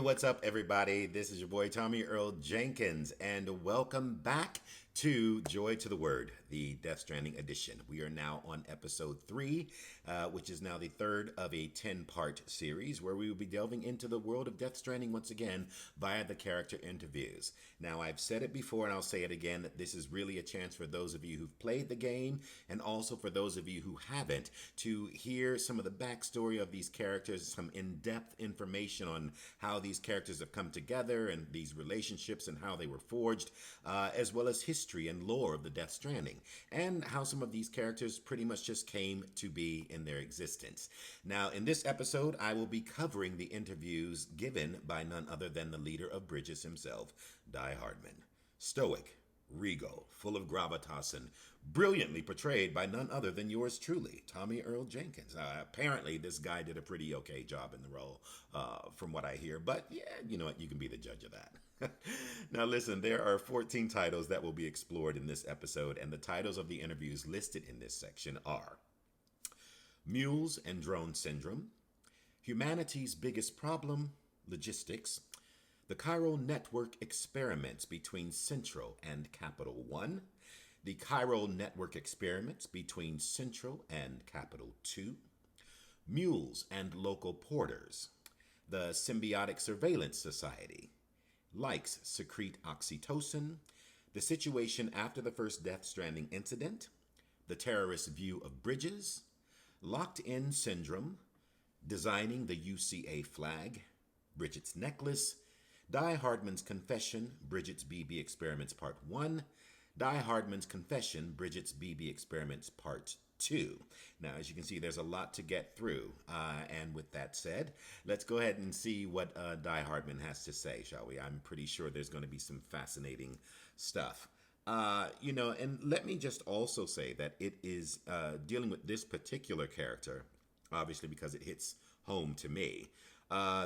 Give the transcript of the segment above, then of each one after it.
what's up, everybody? This is your boy Tommie Earl Jenkins, and welcome back to Joy to the Word, the Death Stranding edition. We are now on episode 3, which is now the third of a 10-part series where we will be delving into the world of Death Stranding once again via the character interviews. Now, I've said it before and I'll say it again that this is really a chance for those of you who've played the game and also for those of you who haven't to hear some of the backstory of these characters, some in-depth information on how these characters have come together and these relationships and how they were forged, as well as history and lore of the Death Stranding, and how some of these characters pretty much just came to be in their existence. Now, in this episode, I will be covering the interviews given by none other than the leader of Bridges himself, Die-Hardman. Stoic, regal, full of gravitas, and brilliantly portrayed by none other than yours truly, Tommie Earl Jenkins. Apparently, this guy did a pretty okay job in the role, from what I hear. But yeah, you know what? You can be the judge of that. Now listen, there are 14 titles that will be explored in this episode, and the titles of the interviews listed in this section are Mules and Drone Syndrome, Humanity's Biggest Problem, Logistics, the Chiral Network Experiments between Central and Capital One, the Chiral Network Experiments between Central and Capital 2, Mules and Local Porters, the Symbiotic Surveillance Society, Likes secrete oxytocin, the situation after the first Death Stranding incident, the terrorist view of Bridges, Locked In Syndrome, designing the UCA flag, Bridget's necklace, Die-Hardman's confession, Bridget's BB experiments part 1, Die-Hardman's confession, Bridget's BB experiments part 2. Now, as you can see, there's a lot to get through. And with that said, let's go ahead and see what Die-Hardman has to say, shall we? I'm pretty sure there's going to be some fascinating stuff. And let me just also say that it is dealing with this particular character, obviously because it hits home to me.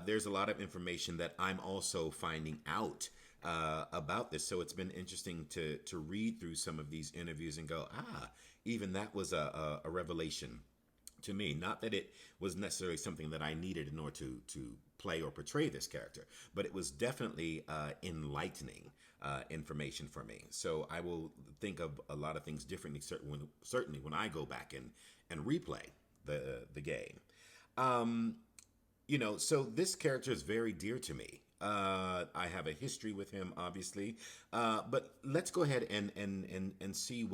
There's a lot of information that I'm also finding out about this. So it's been interesting to read through some of these interviews and go, even that was a revelation to me. Not that it was necessarily something that I needed in order to play or portray this character, but it was definitely enlightening information for me. So I will think of a lot of things differently, certainly when I go back and replay the game. So this character is very dear to me. I have a history with him, obviously, but let's go ahead and see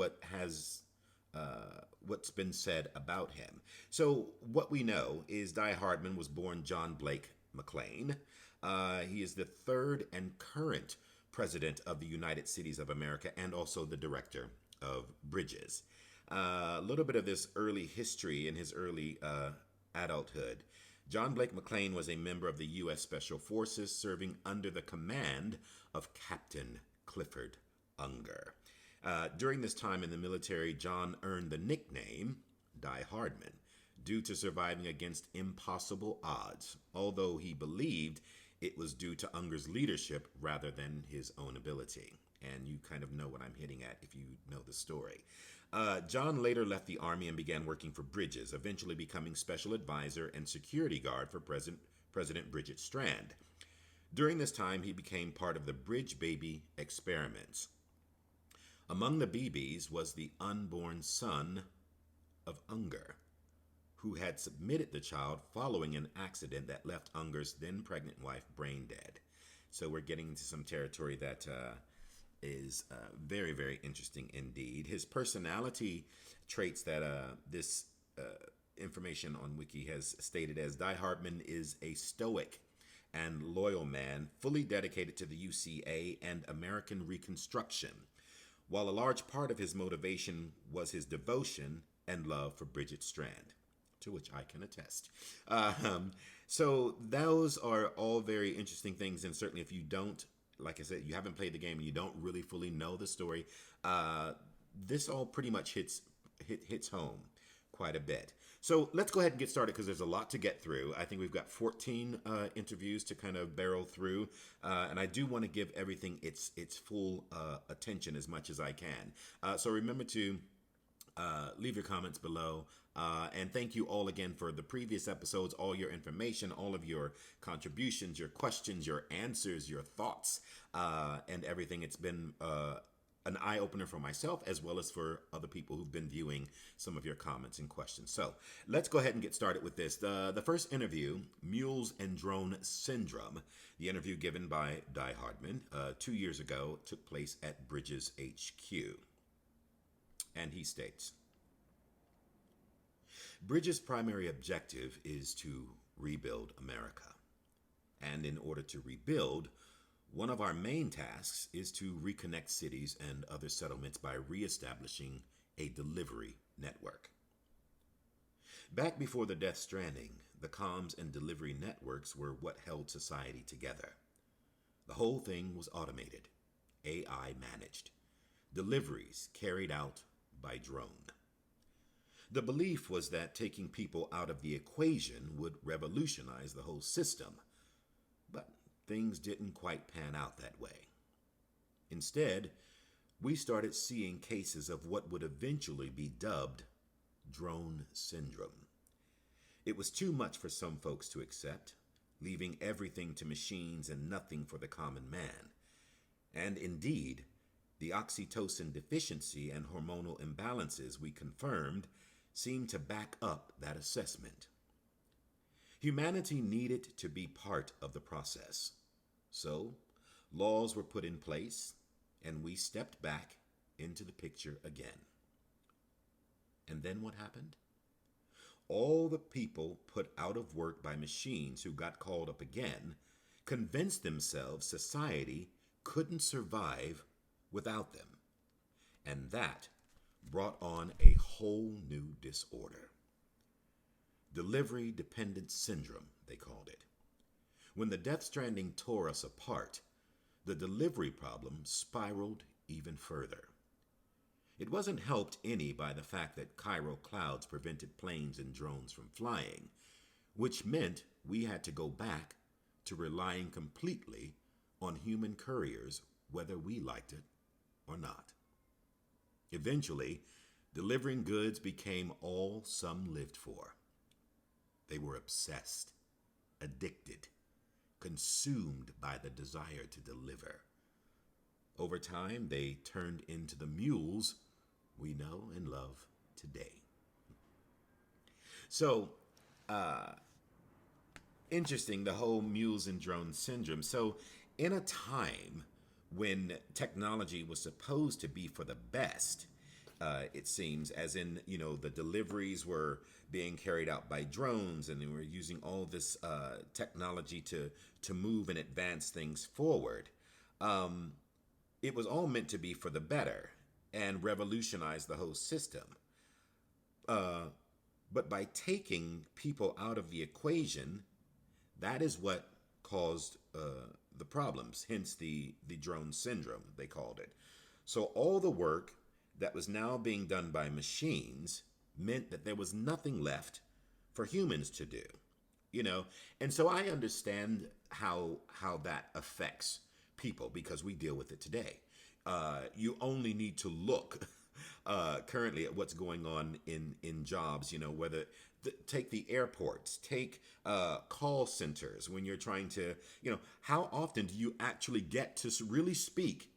what's been said about him. So what we know is Die-Hardman was born John Blake McLean. He is the third and current president of the United Cities of America and also the director of Bridges. A little bit of this early history in his early adulthood. John Blake McLean was a member of the U.S. Special Forces serving under the command of Captain Clifford Unger. During this time in the military, John earned the nickname Die-Hardman due to surviving against impossible odds, although he believed it was due to Unger's leadership rather than his own ability. And you kind of know what I'm hitting at if you know the story. John later left the Army and began working for Bridges, eventually becoming special advisor and security guard for President Bridget Strand. During this time, he became part of the Bridge Baby experiments. Among the BBs was the unborn son of Unger, who had submitted the child following an accident that left Unger's then pregnant wife brain dead. So we're getting into some territory that is very, very interesting indeed. His personality traits that this information on Wiki has stated as Die-Hardman is a stoic and loyal man, fully dedicated to the UCA and American Reconstruction, while a large part of his motivation was his devotion and love for Bridget Strand, to which I can attest. So those are all very interesting things, and certainly if you don't, like I said, you haven't played the game and you don't really fully know the story, this all pretty much hits home quite a bit. So let's go ahead and get started because there's a lot to get through. I think we've got 14 interviews to kind of barrel through, and I do want to give everything its full attention as much as I can. So remember to Leave your comments below. And thank you all again for the previous episodes, all your information, all of your contributions, your questions, your answers, your thoughts, and everything. It's been an eye-opener for myself as well as for other people who've been viewing some of your comments and questions. So let's go ahead and get started with this. The first interview, Mules and Drone Syndrome, the interview given by Die-Hardman 2 years ago, took place at Bridges HQ. And he states, Bridges' primary objective is to rebuild America. And in order to rebuild, one of our main tasks is to reconnect cities and other settlements by reestablishing a delivery network. Back before the Death Stranding, the comms and delivery networks were what held society together. The whole thing was automated, AI managed, deliveries carried out by drone. The belief was that taking people out of the equation would revolutionize the whole system, but things didn't quite pan out that way. Instead, we started seeing cases of what would eventually be dubbed drone syndrome. It was too much for some folks to accept, leaving everything to machines and nothing for the common man. And indeed, the oxytocin deficiency and hormonal imbalances we confirmed seemed to back up that assessment. Humanity needed to be part of the process. So, laws were put in place, and we stepped back into the picture again. And then what happened? All the people put out of work by machines who got called up again convinced themselves society couldn't survive without them. And that brought on a whole new disorder. Delivery dependent syndrome, they called it. When the Death Stranding tore us apart, the delivery problem spiraled even further. It wasn't helped any by the fact that chiral clouds prevented planes and drones from flying, which meant we had to go back to relying completely on human couriers, whether we liked it or not. Eventually, delivering goods became all some lived for. They were obsessed, addicted, consumed by the desire to deliver. Over time, they turned into the mules we know and love today. So, interesting, the whole mules and drone syndrome. So, in a time when technology was supposed to be for the best, it seems, as in, the deliveries were being carried out by drones, and they were using all this technology to move and advance things forward. It was all meant to be for the better and revolutionize the whole system. But by taking people out of the equation, that is what caused the problems, hence the drone syndrome, they called it. So all the work that was now being done by machines meant that there was nothing left for humans to do, And so I understand how that affects people because we deal with it today. You only need to look currently at what's going on in jobs, whether take the airports, take call centers when you're trying to, how often do you actually get to really speak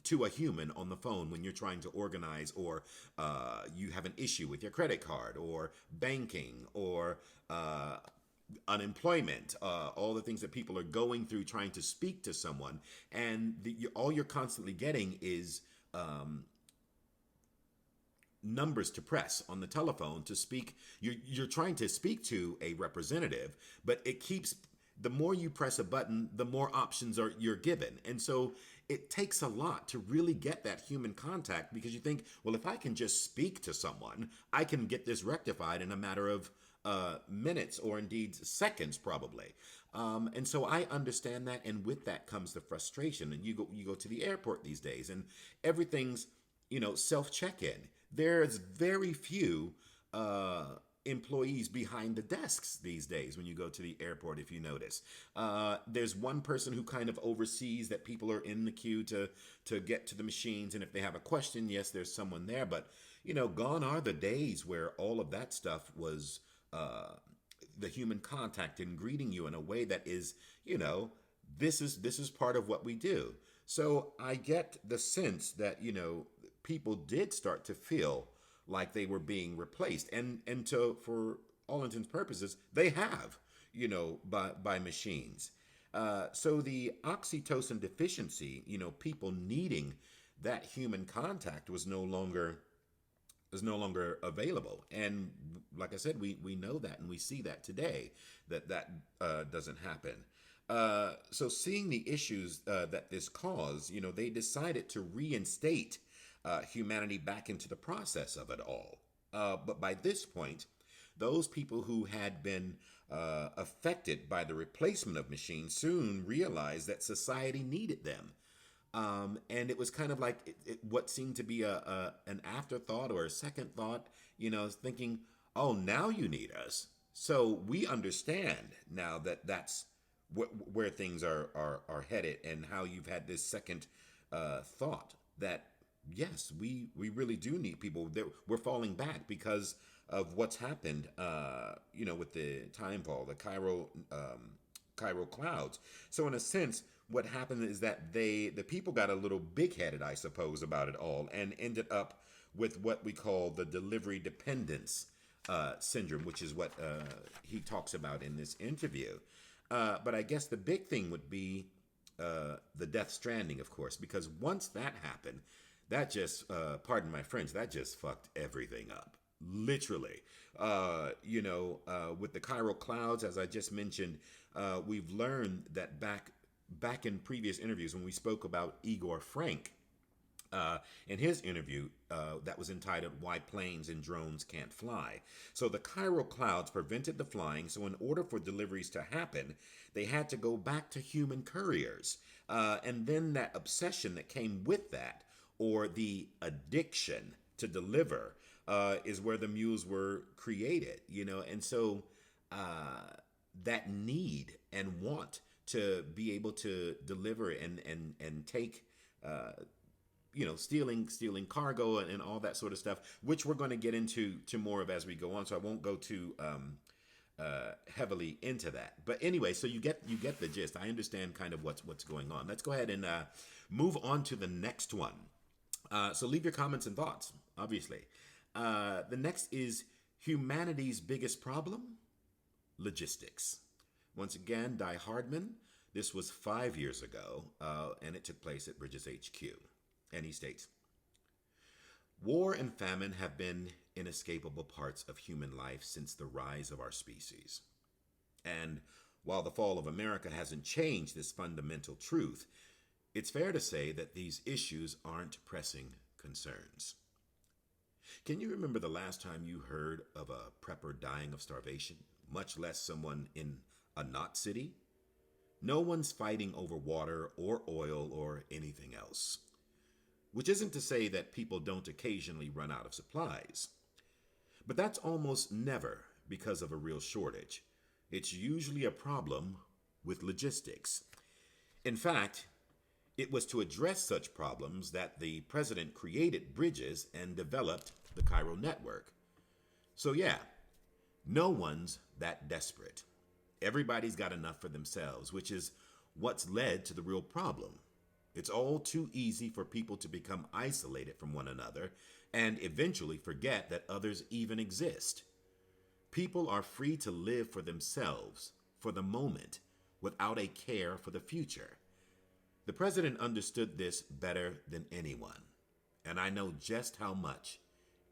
to a human on the phone when you're trying to organize or you have an issue with your credit card or banking or unemployment, all the things that people are going through trying to speak to someone, and all you're constantly getting is numbers to press on the telephone to speak. You're trying to speak to a representative, but it keeps, the more you press a button, the more options you're given. And so it takes a lot to really get that human contact, because you think, well, if I can just speak to someone, I can get this rectified in a matter of minutes or indeed seconds, probably. And so I understand that, and with that comes the frustration. And you go to the airport these days, and everything's self check-in. There's very few employees behind the desks these days when you go to the airport, if you notice. There's one person who kind of oversees that people are in the queue to get to the machines. And if they have a question, yes, there's someone there. But, gone are the days where all of that stuff was the human contact and greeting you in a way that is, this is part of what we do. So I get the sense that, people did start to feel like they were being replaced, and for all intents and purposes, they have, by machines. So the oxytocin deficiency, people needing that human contact was no longer available. And like I said, we know that, and we see that today, that doesn't happen. So seeing the issues that this caused, they decided to reinstate humanity back into the process of it all. But by this point, those people who had been affected by the replacement of machines soon realized that society needed them. And it was kind of like what seemed to be an afterthought or a second thought, thinking, oh, now you need us. So we understand now that that's where things are headed, and how you've had this second thought that, yes, we really do need people. We're falling back because of what's happened, with the time fall, the chiral clouds. So in a sense, what happened is that the people got a little big-headed, I suppose, about it all, and ended up with what we call the delivery dependence syndrome, which is what he talks about in this interview. But I guess the big thing would be the death stranding, of course, because once that happened, that just, pardon my French, that just fucked everything up. Literally. With the chiral clouds, as I just mentioned, we've learned that back in previous interviews when we spoke about Igor Frank, in his interview that was entitled Why Planes and Drones Can't Fly. So the chiral clouds prevented the flying, so in order for deliveries to happen, they had to go back to human couriers. And then that obsession that came with that, or the addiction to deliver, is where the mules were created, and so that need and want to be able to deliver and take stealing cargo and all that sort of stuff, which we're going to get into more of as we go on. So I won't go too heavily into that. But anyway, so you get the gist. I understand kind of what's going on. Let's go ahead and move on to the next one. So leave your comments and thoughts, obviously. The next is humanity's biggest problem: logistics. Once again, Die-Hardman. This was 5 years ago, and it took place at Bridget's HQ. And he states, war and famine have been inescapable parts of human life since the rise of our species. And while the fall of America hasn't changed this fundamental truth, it's fair to say that these issues aren't pressing concerns. Can you remember the last time you heard of a prepper dying of starvation, much less someone in a not city? No one's fighting over water or oil or anything else. Which isn't to say that people don't occasionally run out of supplies. But that's almost never because of a real shortage. It's usually a problem with logistics. In fact, it was to address such problems that the president created bridges and developed the Chiral Network. So yeah, no one's that desperate. Everybody's got enough for themselves, which is what's led to the real problem. It's all too easy for people to become isolated from one another and eventually forget that others even exist. People are free to live for themselves, for the moment, without a care for the future. The president understood this better than anyone, and I know just how much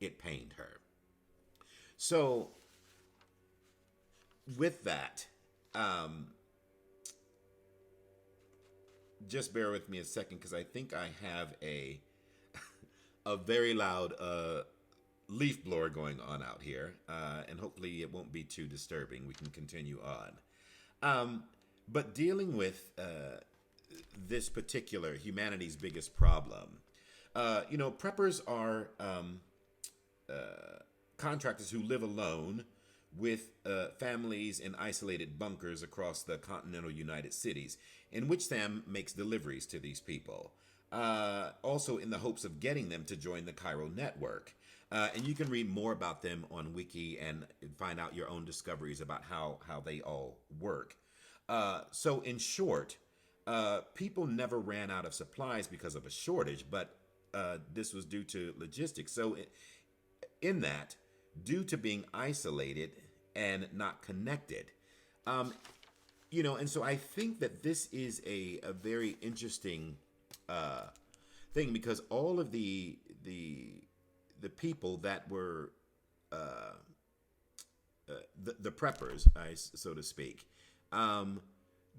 it pained her. So, with that, just bear with me a second, because I think I have a very loud leaf blower going on out here, and hopefully it won't be too disturbing. We can continue on. But dealing with this particular humanity's biggest problem, preppers are contractors who live alone, with families in isolated bunkers across the continental United Cities, in which Sam makes deliveries to these people, also in the hopes of getting them to join the Chiral Network. And you can read more about them on Wiki and find out your own discoveries about how they all work. So, in short, people never ran out of supplies because of a shortage, but this was due to logistics. So, in that, due to being isolated and not connected, and so I think that this is a very interesting thing, because all of the people that were the preppers, so to speak.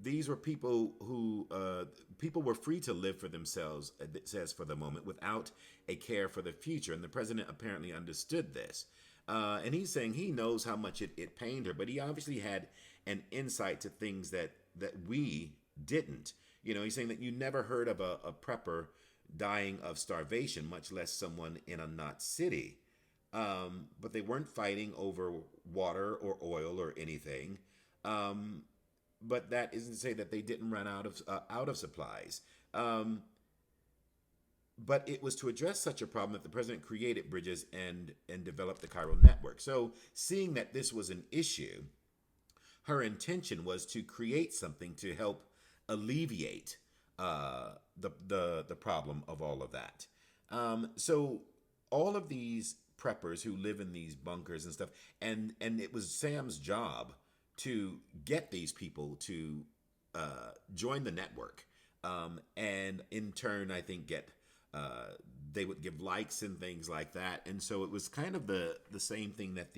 These were people who people were free to live for themselves, it says, for the moment, without a care for the future. And the president apparently understood this. And he's saying he knows how much it pained her, but he obviously had an insight to things that we didn't. He's saying that you never heard of a prepper dying of starvation, much less someone in a not city. But they weren't fighting over water or oil or anything. But that isn't to say that they didn't run out of supplies. But it was to address such a problem that the president created Bridges and developed the Chiral Network. So, seeing that this was an issue, her intention was to create something to help alleviate the problem of all of that. So, all of these preppers who live in these bunkers and stuff, and it was Sam's job to get these people to join the network, and in turn, I think they would give likes and things like that. And so it was kind of the same thing that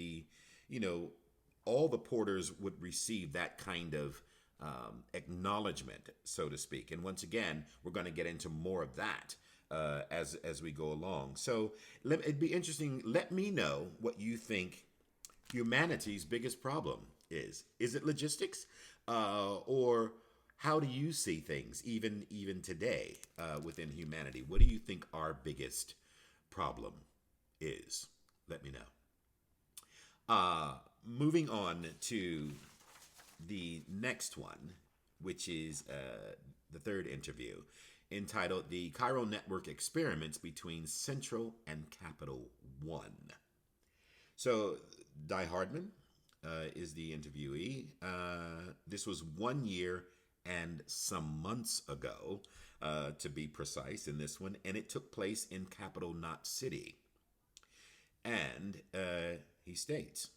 all the porters would receive that kind of acknowledgement, so to speak. And once again, we're going to get into more of that as we go along. So it'd be interesting. Let me know what you think humanity's biggest problem is. Is it logistics, or how do you see things even today within humanity? What do you think our biggest problem is? Let me know. Moving on to the next one, which is the third interview, entitled "The Chiral Network Experiments Between Central and Capital One." So, Die-Hardman is the interviewee. This was 1 year and some months ago, to be precise, in this one, and it took place in Capital Knot City. And he states,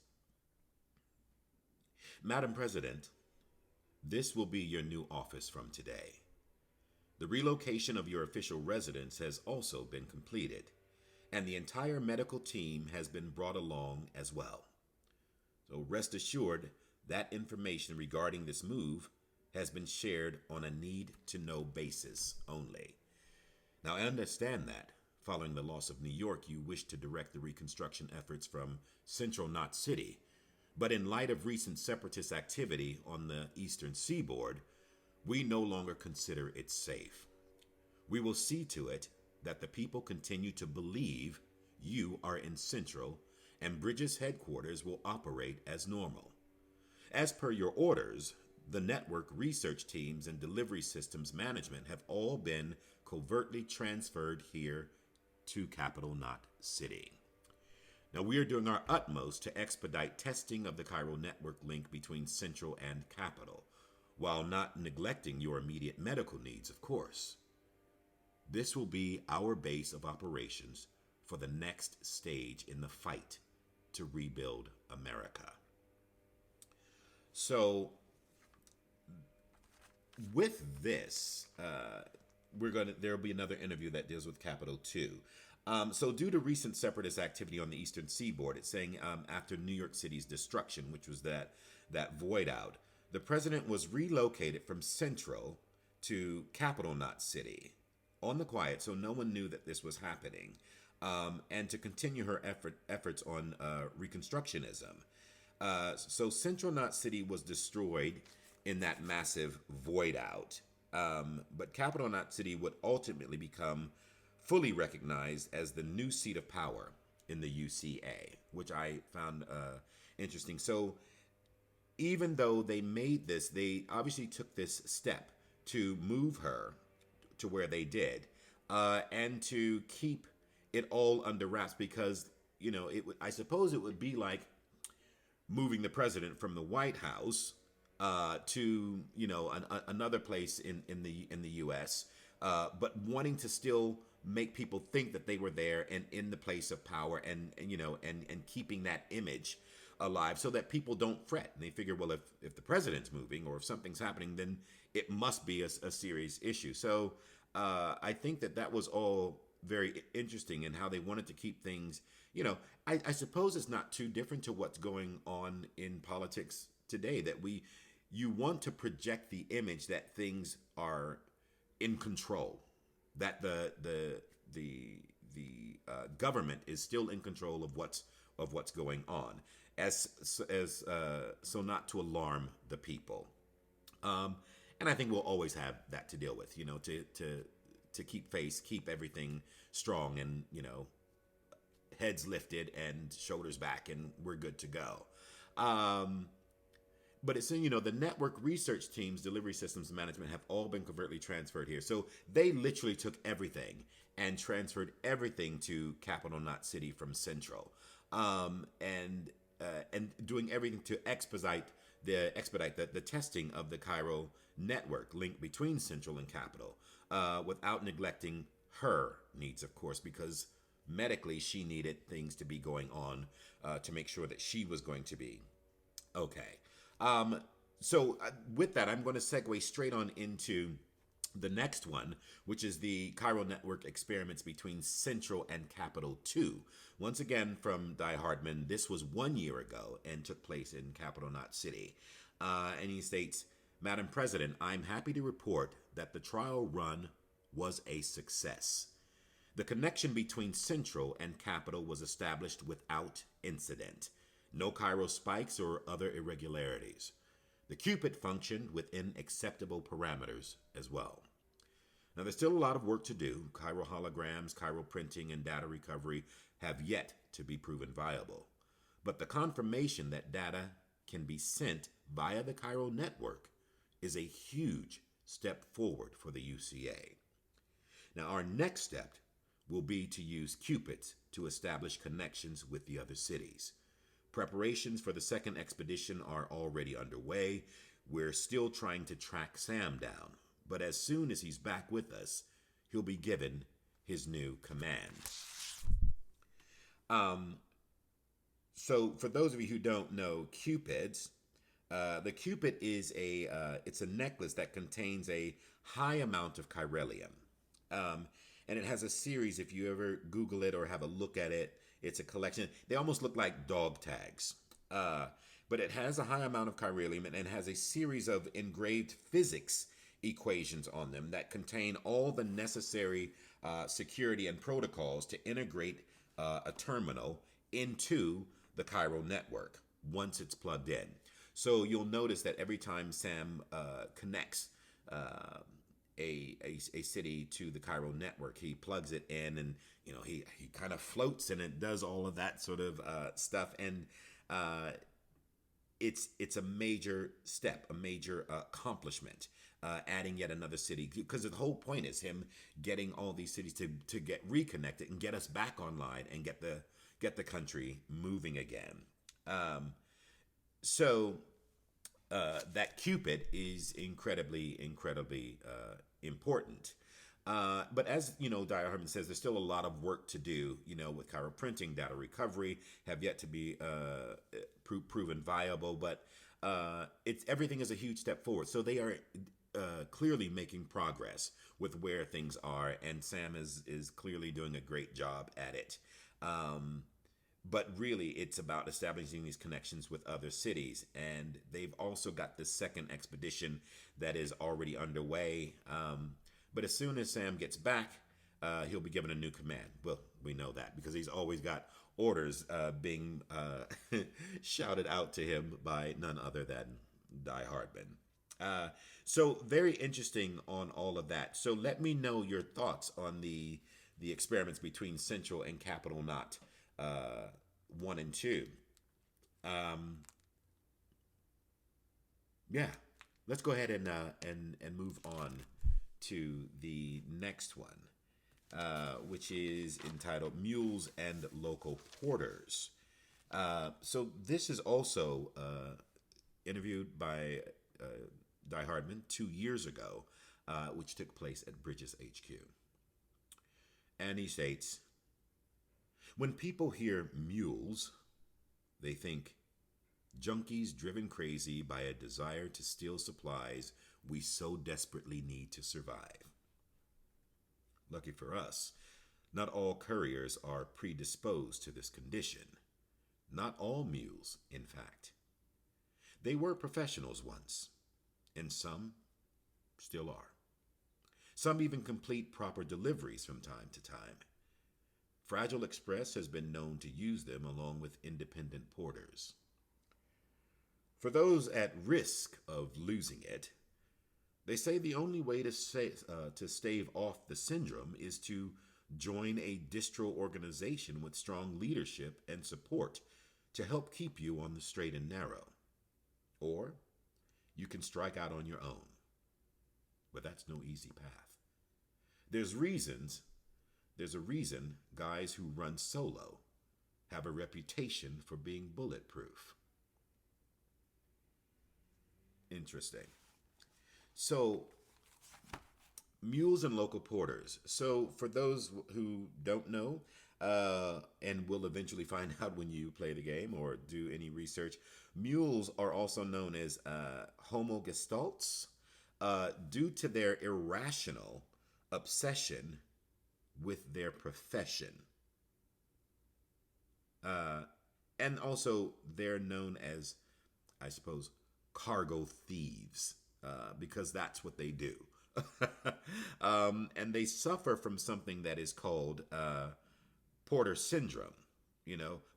"Madam President, this will be your new office from today. The relocation of your official residence has also been completed, and the entire medical team has been brought along as well. So rest assured that information regarding this move has been shared on a need-to-know basis only. Now, I understand that, following the loss of New York, you wish to direct the reconstruction efforts from Central Knot City, but in light of recent Separatist activity on the eastern seaboard, we no longer consider it safe. We will see to it that the people continue to believe you are in Central, and Bridges headquarters will operate as normal. As per your orders, the network research teams and delivery systems management have all been covertly transferred here to Capital Knot City. Now, we are doing our utmost to expedite testing of the Chiral Network link between Central and Capital, while not neglecting your immediate medical needs, of course. This will be our base of operations for the next stage in the fight to rebuild America." So, with this, there'll be another interview that deals with Capital 2. So due to recent separatist activity on the eastern seaboard, it's saying after New York City's destruction, which was that voidout, the president was relocated from Central to Capital Knot City on the quiet, so no one knew that this was happening, and to continue her efforts on reconstructionism. So Central Knot City was destroyed in that massive voidout, but Capital Knot City would ultimately become fully recognized as the new seat of power in the UCA, which I found interesting. So even though they made this, they obviously took this step to move her to where they did, and to keep it all under wraps because I suppose it would be like moving the president from the White House to another place in the U.S., but wanting to still make people think that they were there and in the place of power, and keeping that image alive so that people don't fret and they figure, well, if the president's moving or if something's happening, then it must be a serious issue. So I think that was all very interesting in how they wanted to keep things. I suppose it's not too different to what's going on in politics today, that you want to project the image that things are in control, that the government is still in control of what's going on, as so not to alarm the people. And I think we'll always have that to deal with, to keep everything strong, and heads lifted and shoulders back, and we're good to go. But it's the network research teams, delivery systems management have all been covertly transferred here. So they literally took everything and transferred everything to Capital Knot City from Central, and doing everything to expedite the testing of the Chiral Network link between Central and Capital, without neglecting her needs, of course, because medically she needed things to be going on to make sure that she was going to be okay. So with that, I'm going to segue straight on into the next one, which is the Chiral Network experiments between Central and Capital 2. Once again, from Die-Hardman, this was 1 year ago and took place in Capital Knot City. And he states, Madam President, I'm happy to report that the trial run was a success. The connection between Central and Capital was established without incident. No chiral spikes or other irregularities. The Cupid functioned within acceptable parameters as well. Now, there's still a lot of work to do. Chiral holograms, chiral printing, and data recovery have yet to be proven viable. But the confirmation that data can be sent via the chiral network is a huge step forward for the UCA. Now, our next step will be to use Cupids to establish connections with the other cities. Preparations for the second expedition are already underway. We're still trying to track Sam down, but as soon as he's back with us, he'll be given his new command. So for those of you who don't know Cupids, the Cupid is it's a necklace that contains a high amount of chiralium. And it has a series, if you ever Google it or have a look at it, it's a collection. They almost look like dog tags. But it has a high amount of chiralium and has a series of engraved physics equations on them that contain all the necessary security and protocols to integrate a terminal into the chiral network once it's plugged in. So you'll notice that every time Sam connects a city to the chiral network, he plugs it in, and he kind of floats and it does all of that sort of stuff, and it's a major step, a major accomplishment, adding yet another city, because the whole point is him getting all these cities to get reconnected and get us back online and get the country moving again. So that Cupid is incredibly important. But as Die-Hardman says, there's still a lot of work to do. With chiral printing, data recovery have yet to be proven viable. But everything is a huge step forward. So they are clearly making progress with where things are, and Sam is clearly doing a great job at it. But really, it's about establishing these connections with other cities. And they've also got this second expedition that is already underway. But as soon as Sam gets back, he'll be given a new command. Well, we know that because he's always got orders being shouted out to him by none other than Die-Hardman. So very interesting on all of that. So let me know your thoughts on the experiments between Central and Capital Knot 1 and 2. Um, yeah, let's go ahead and move on to the next one, which is entitled Mules and Local Porters. So this is also interviewed by Die-Hardman 2 years ago, which took place at Bridget's HQ. And he states, when people hear mules, they think junkies driven crazy by a desire to steal supplies we so desperately need to survive. Lucky for us, not all couriers are predisposed to this condition. Not all mules, in fact. They were professionals once, and some still are. Some even complete proper deliveries from time to time. Fragile Express has been known to use them along with independent porters. For those at risk of losing it, they say the only way to stave off the syndrome is to join a distro organization with strong leadership and support to help keep you on the straight and narrow. Or you can strike out on your own. But that's no easy path. There's a reason guys who run solo have a reputation for being bulletproof. Interesting. So, mules and local porters. So, for those who don't know, and will eventually find out when you play the game or do any research, mules are also known as homogestalts due to their irrational obsession with their profession. And also, they're known as, I suppose, cargo thieves, because that's what they do. And they suffer from something that is called Porter syndrome,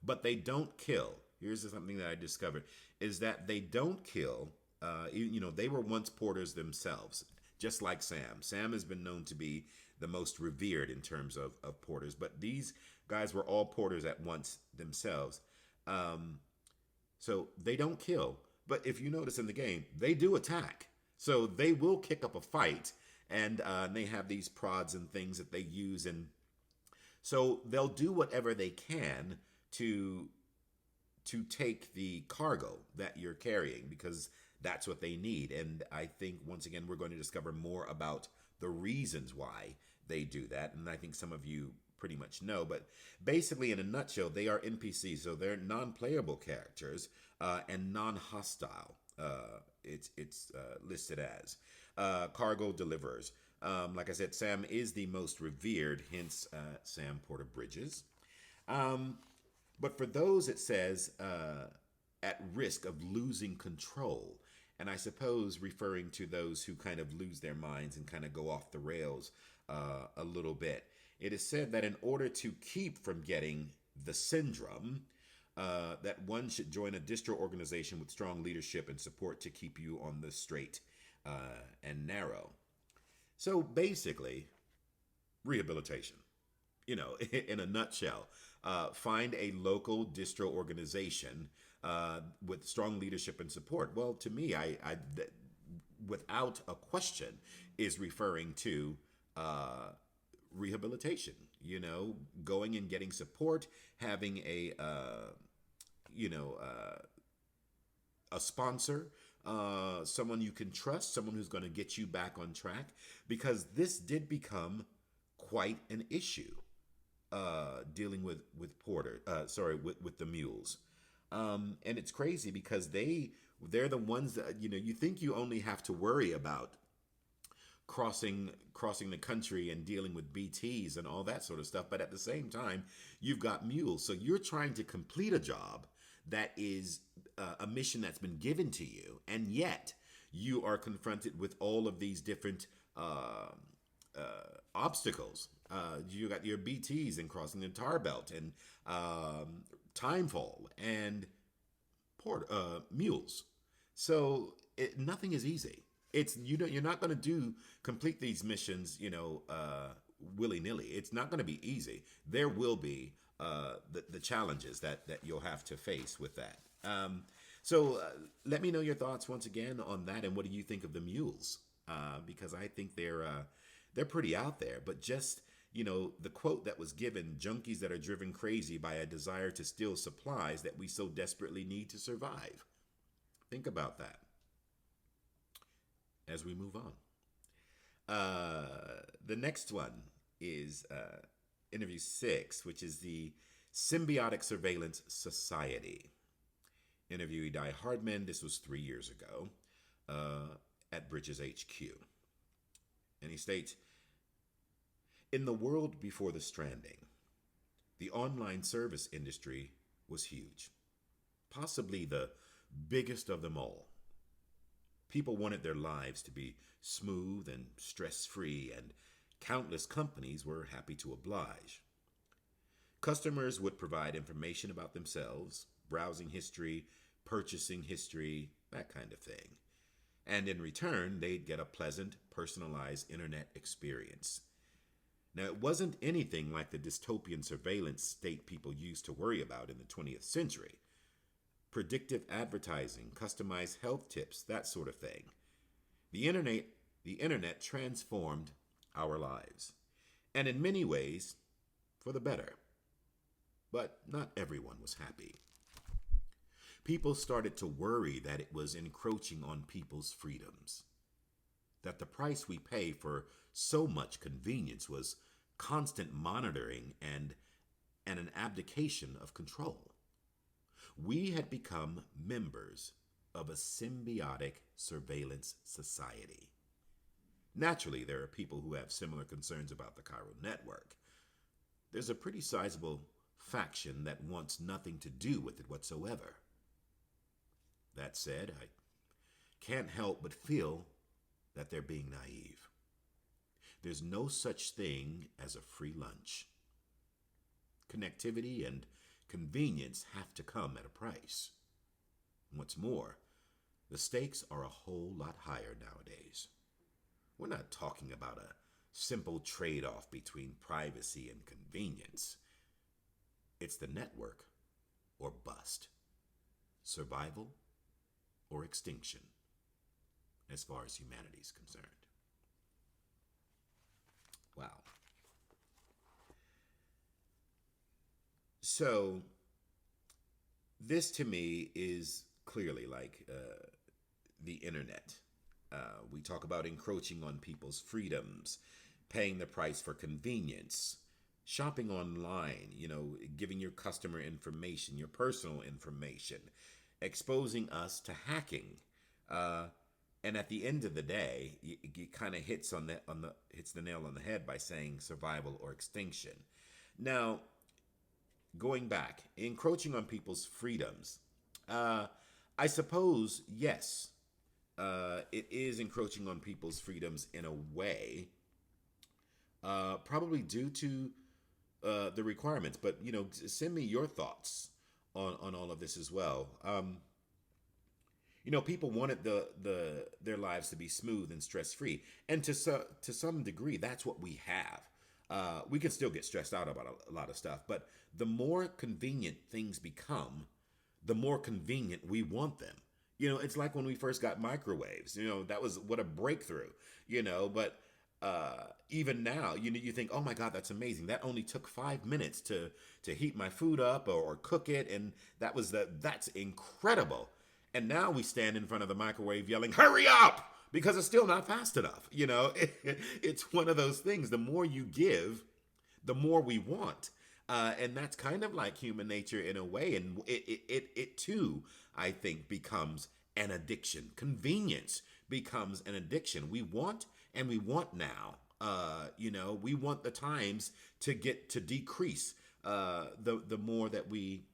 but they don't kill. Here's something that I discovered, is that they don't kill. They were once porters themselves, just like Sam. Sam has been known to be the most revered in terms of porters, but these guys were all porters at once themselves. So they don't kill. But if you notice in the game, they do attack. So they will kick up a fight, and they have these prods and things that they use. And so they'll do whatever they can to take the cargo that you're carrying, because that's what they need. And I think, once again, we're going to discover more about the reasons why they do that. And I think some of you pretty much know. But basically, in a nutshell, they are NPCs. So they're non-playable characters and non-hostile. It's listed as cargo deliverers. Like I said, Sam is the most revered, hence Sam Porter Bridges. But for those, it says, at risk of losing control. And I suppose referring to those who kind of lose their minds and kind of go off the rails a little bit. It is said that in order to keep from getting the syndrome, that one should join a distro organization with strong leadership and support to keep you on the straight and narrow. So basically, rehabilitation. In a nutshell, find a local distro organization with strong leadership and support. Well, to me, I without a question, is referring to rehabilitation. Going and getting support, having a sponsor, someone you can trust, someone who's going to get you back on track, because this did become quite an issue. Dealing with the mules, and it's crazy because they're the ones that you think you only have to worry about crossing the country and dealing with BTs and all that sort of stuff, but at the same time you've got mules, so you're trying to complete a job that is a mission that's been given to you, and yet you are confronted with all of these different obstacles. You got your BTs and crossing the tar belt and timefall and mules. So nothing is easy. It's you're not going to complete these missions willy nilly. It's not going to be easy. There will be the challenges that you'll have to face with that. So let me know your thoughts once again on that, and what do you think of the Mules? Because I think they're pretty out there. But just, the quote that was given: "Junkies that are driven crazy by a desire to steal supplies that we so desperately need to survive." Think about that as we move on. The next one is interview 6, which is the Symbiotic Surveillance Society. Interviewee Die-Hardman. This was 3 years ago at Bridget's HQ. And he states, "In the world before the Stranding, the online service industry was huge, possibly the biggest of them all. People wanted their lives to be smooth and stress-free, and countless companies were happy to oblige. Customers would provide information about themselves, browsing history, purchasing history, that kind of thing. And in return, they'd get a pleasant, personalized internet experience. Now, it wasn't anything like the dystopian surveillance state people used to worry about in the 20th century. Predictive advertising, customized health tips, that sort of thing. The internet transformed our lives, and in many ways, for the better. But not everyone was happy. People started to worry that it was encroaching on people's freedoms, that the price we pay for so much convenience was constant monitoring and an abdication of control. We had become members of a symbiotic surveillance society. Naturally, there are people who have similar concerns about the Chiral Network. There's a pretty sizable faction that wants nothing to do with it whatsoever. That said, I can't help but feel that they're being naive. There's no such thing as a free lunch. Connectivity and convenience have to come at a price. What's more, the stakes are a whole lot higher nowadays. We're not talking about a simple trade-off between privacy and convenience. It's the network or bust, survival or extinction, as far as humanity is concerned. Wow. So, this to me is clearly like the internet. We talk about encroaching on people's freedoms, paying the price for convenience, shopping online, giving your customer information, your personal information, exposing us to hacking. And at the end of the day, it kind of hits the nail on the head by saying survival or extinction. Now, going back, encroaching on people's freedoms. I suppose, yes, it is encroaching on people's freedoms in a way, probably due to the requirements. But, send me your thoughts on all of this as well. People wanted their lives to be smooth and stress-free. And to some degree, that's what we have. We can still get stressed out about a lot of stuff, but the more convenient things become, the more convenient we want them. It's like when we first got microwaves. That was what a breakthrough. But even now, you think, oh my God, that's amazing. That only took 5 minutes to heat my food up or cook it, and that's incredible. And now we stand in front of the microwave yelling, hurry up, because it's still not fast enough. It's one of those things. The more you give, the more we want. And that's kind of like human nature in a way. And it too, I think, becomes an addiction. Convenience becomes an addiction. We want and we want now. We want the times to decrease the more that we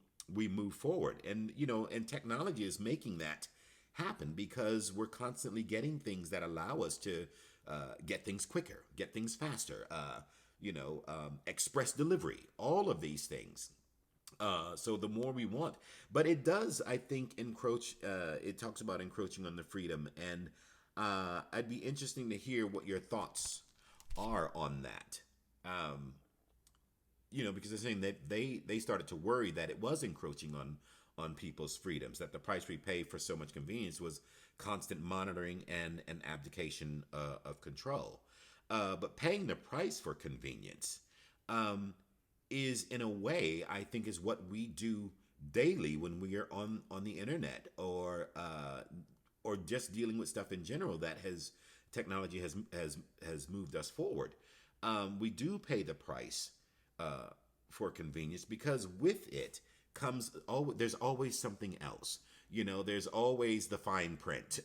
move forward. And, and technology is making that happen because we're constantly getting things that allow us to get things quicker, get things faster, express delivery, all of these things. So the more we want, but it does, I think, encroach. It talks about encroaching on the freedom, and I'd be interesting to hear what your thoughts are on that. because they're saying that they started to worry that it was encroaching on people's freedoms, that the price we pay for so much convenience was constant monitoring and an abdication of control. But paying the price for convenience is, in a way, I think, is what we do daily when we are on the internet, or just dealing with stuff in general that has technology has moved us forward. We do pay the price for convenience, because with it comes, there's always something else. There's always the fine print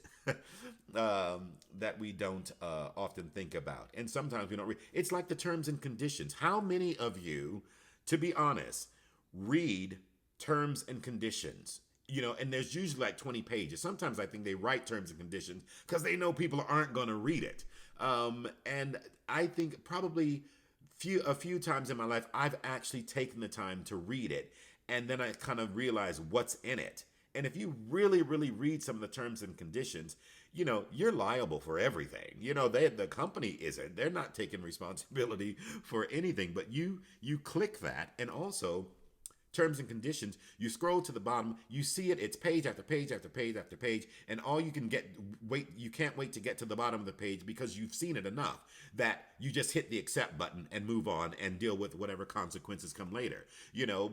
that we don't often think about, and sometimes we don't read. It's like the terms and conditions. How many of you, to be honest, read terms and conditions? And there's usually like 20 pages. Sometimes I think they write terms and conditions because they know people aren't going to read it. And I think probably a few times in my life, I've actually taken the time to read it, and then I kind of realize what's in it. And if you really, really read some of the terms and conditions, you're liable for everything. The company isn't. They're not taking responsibility for anything. But you click that, and also terms and conditions, you scroll to the bottom, you see it, it's page after page after page after page, and all you can you can't wait to get to the bottom of the page, because you've seen it enough that you just hit the accept button and move on and deal with whatever consequences come later.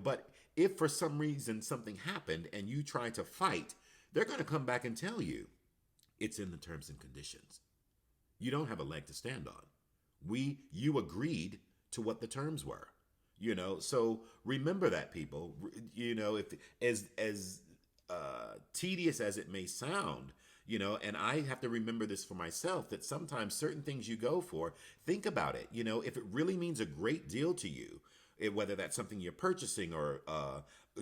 But if for some reason something happened and you try to fight, they're going to come back and tell you it's in the terms and conditions. You don't have a leg to stand on. You agreed to what the terms were. So remember that, people. If as tedious as it may sound, and I have to remember this for myself, that sometimes certain things you go for, think about it. If it really means a great deal to you, whether that's something you're purchasing, or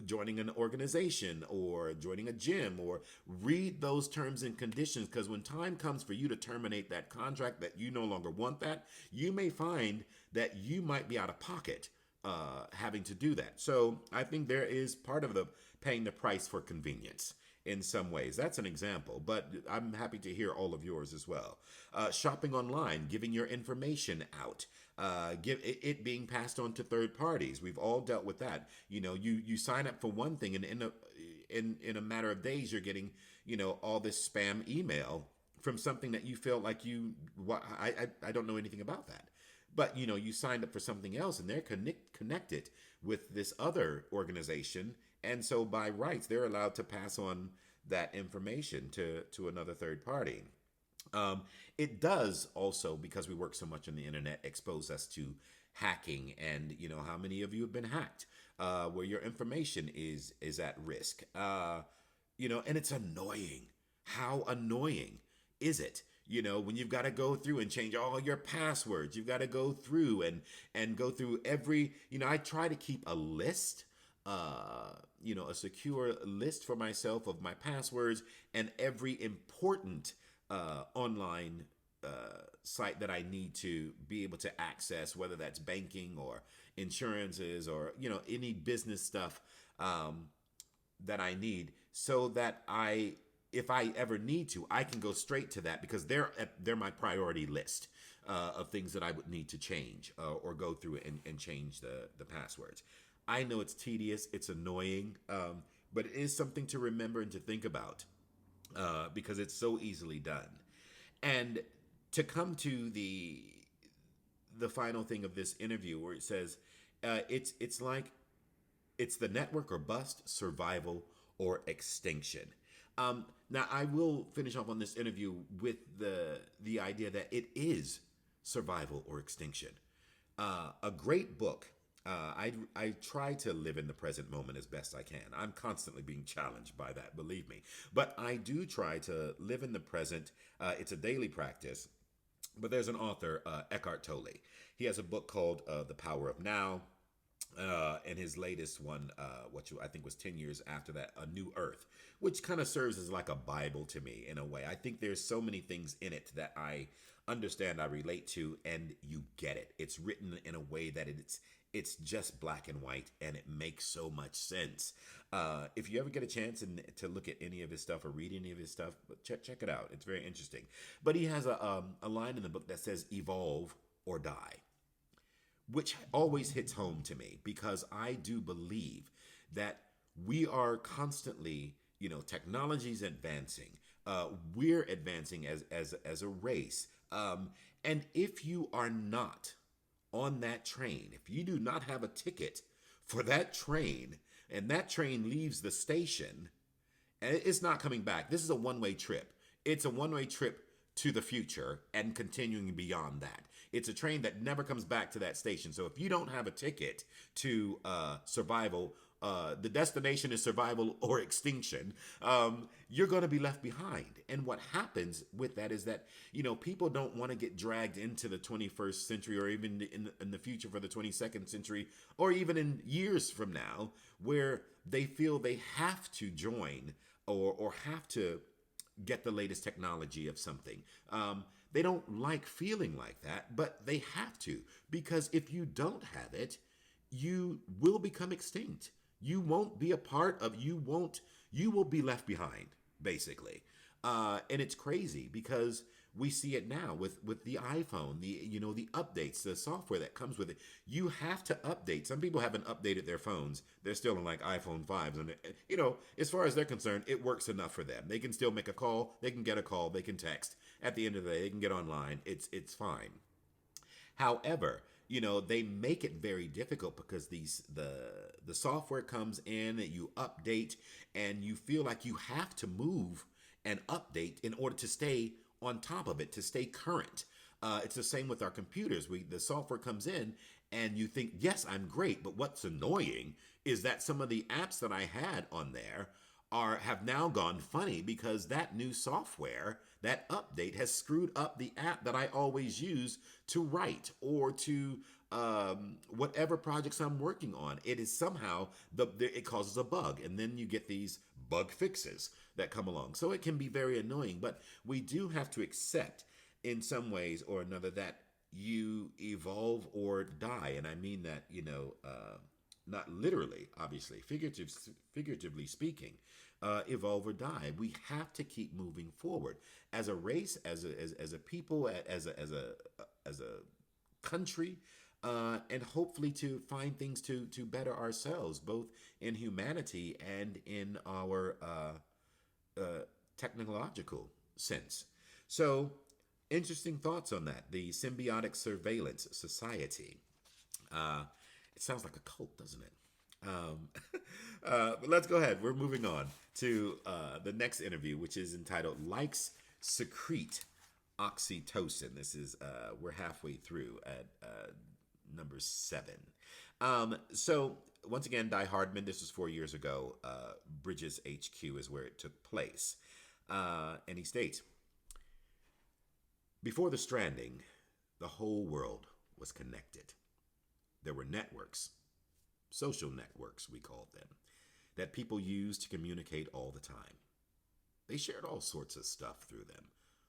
joining an organization, or joining a gym, or read those terms and conditions, because when time comes for you to terminate that contract, that you no longer want that, you may find that you might be out of pocket having to do that. So I think there is part of the paying the price for convenience in some ways. That's an example, but I'm happy to hear all of yours as well. Shopping online, giving your information out, it being passed on to third parties. We've all dealt with that. You sign up for one thing, and in a matter of days, you're getting all this spam email from something that you feel like I don't know anything about that. But, you signed up for something else, and they're connected with this other organization. And so by rights, they're allowed to pass on that information to another third party. It does also, because we work so much on the internet, expose us to hacking. And, how many of you have been hacked where your information is at risk? And it's annoying. How annoying is it? When you've got to go through and change all your passwords, you've got to go through and go through every, I try to keep a list, a secure list for myself of my passwords and every important online site that I need to be able to access, whether that's banking or insurances or, any business stuff that I need, so that if I ever need to, I can go straight to that, because they're my priority list of things that I would need to change or go through and change the passwords. I know it's tedious, it's annoying, but it is something to remember and to think about because it's so easily done. And to come to the final thing of this interview, where it says it's like it's the network or bust, survival or extinction. Now, I will finish off on this interview with the idea that it is survival or extinction. A great book. I try to live in the present moment as best I can. I'm constantly being challenged by that, believe me. But I do try to live in the present. It's a daily practice. But there's an author, Eckhart Tolle. He has a book called The Power of Now. And his latest one, which I think was 10 years after that, A New Earth, which kind of serves as like a Bible to me in a way. I think there's so many things in it that I understand, I relate to, and you get it. It's written in a way that it's just black and white, and it makes so much sense. If you ever get a chance to look at any of his stuff or read any of his stuff, check it out. It's very interesting. But he has a line in the book that says, "Evolve or die." which always hits home to me because I do believe that we are constantly, technology's advancing. We're advancing as a race. And if you are not on that train, if you do not have a ticket for that train, and that train leaves the station, and it's not coming back. This is a one-way trip. It's a one-way trip to the future and continuing beyond that. It's a train that never comes back to that station. So if you don't have a ticket to survival, the destination is survival or extinction, you're going to be left behind. And what happens with that is that, people don't want to get dragged into the 21st century or even in the future for the 22nd century or even in years from now where they feel they have to join or have to get the latest technology of something. They don't like feeling like that, but they have to, because if you don't have it, you will become extinct. You won't be a part of, you will be left behind, basically. And it's crazy because we see it now with the iPhone, the updates, the software that comes with it. You have to update. Some people haven't updated their phones. They're still in like iPhone 5s. And, as far as they're concerned, it works enough for them. They can still make a call. They can get a call. They can text. At the end of the day, they can get online. It's fine. However, they make it very difficult because the software comes in, you update, and you feel like you have to move and update in order to stay on top of it, to stay current. It's the same with our computers. The software comes in, and you think, yes, I'm great. But what's annoying is that some of the apps that I had on there have now gone funny because that new software, that update, has screwed up the app that I always use to write or to whatever projects I'm working on. It is somehow it causes a bug, and then you get these bug fixes that come along. So it can be very annoying, but we do have to accept in some ways or another that you evolve or die. And I mean that, not literally, obviously, figuratively speaking, evolve or die. We have to keep moving forward as a race, as a people, as a country, and hopefully to find things to better ourselves, both in humanity and in our technological sense. So, interesting thoughts on that. The Symbiotic Surveillance Society. It sounds like a cult, doesn't it? But let's go ahead. We're moving on to the next interview, which is entitled "Likes Secrete Oxytocin." This is we're halfway through at number 7. So once again, Die-Hardman. This was 4 years ago. Bridget's HQ is where it took place, and he states, "Before the Stranding, the whole world was connected. There were networks, social networks, we called them, that people used to communicate all the time. They shared all sorts of stuff through them.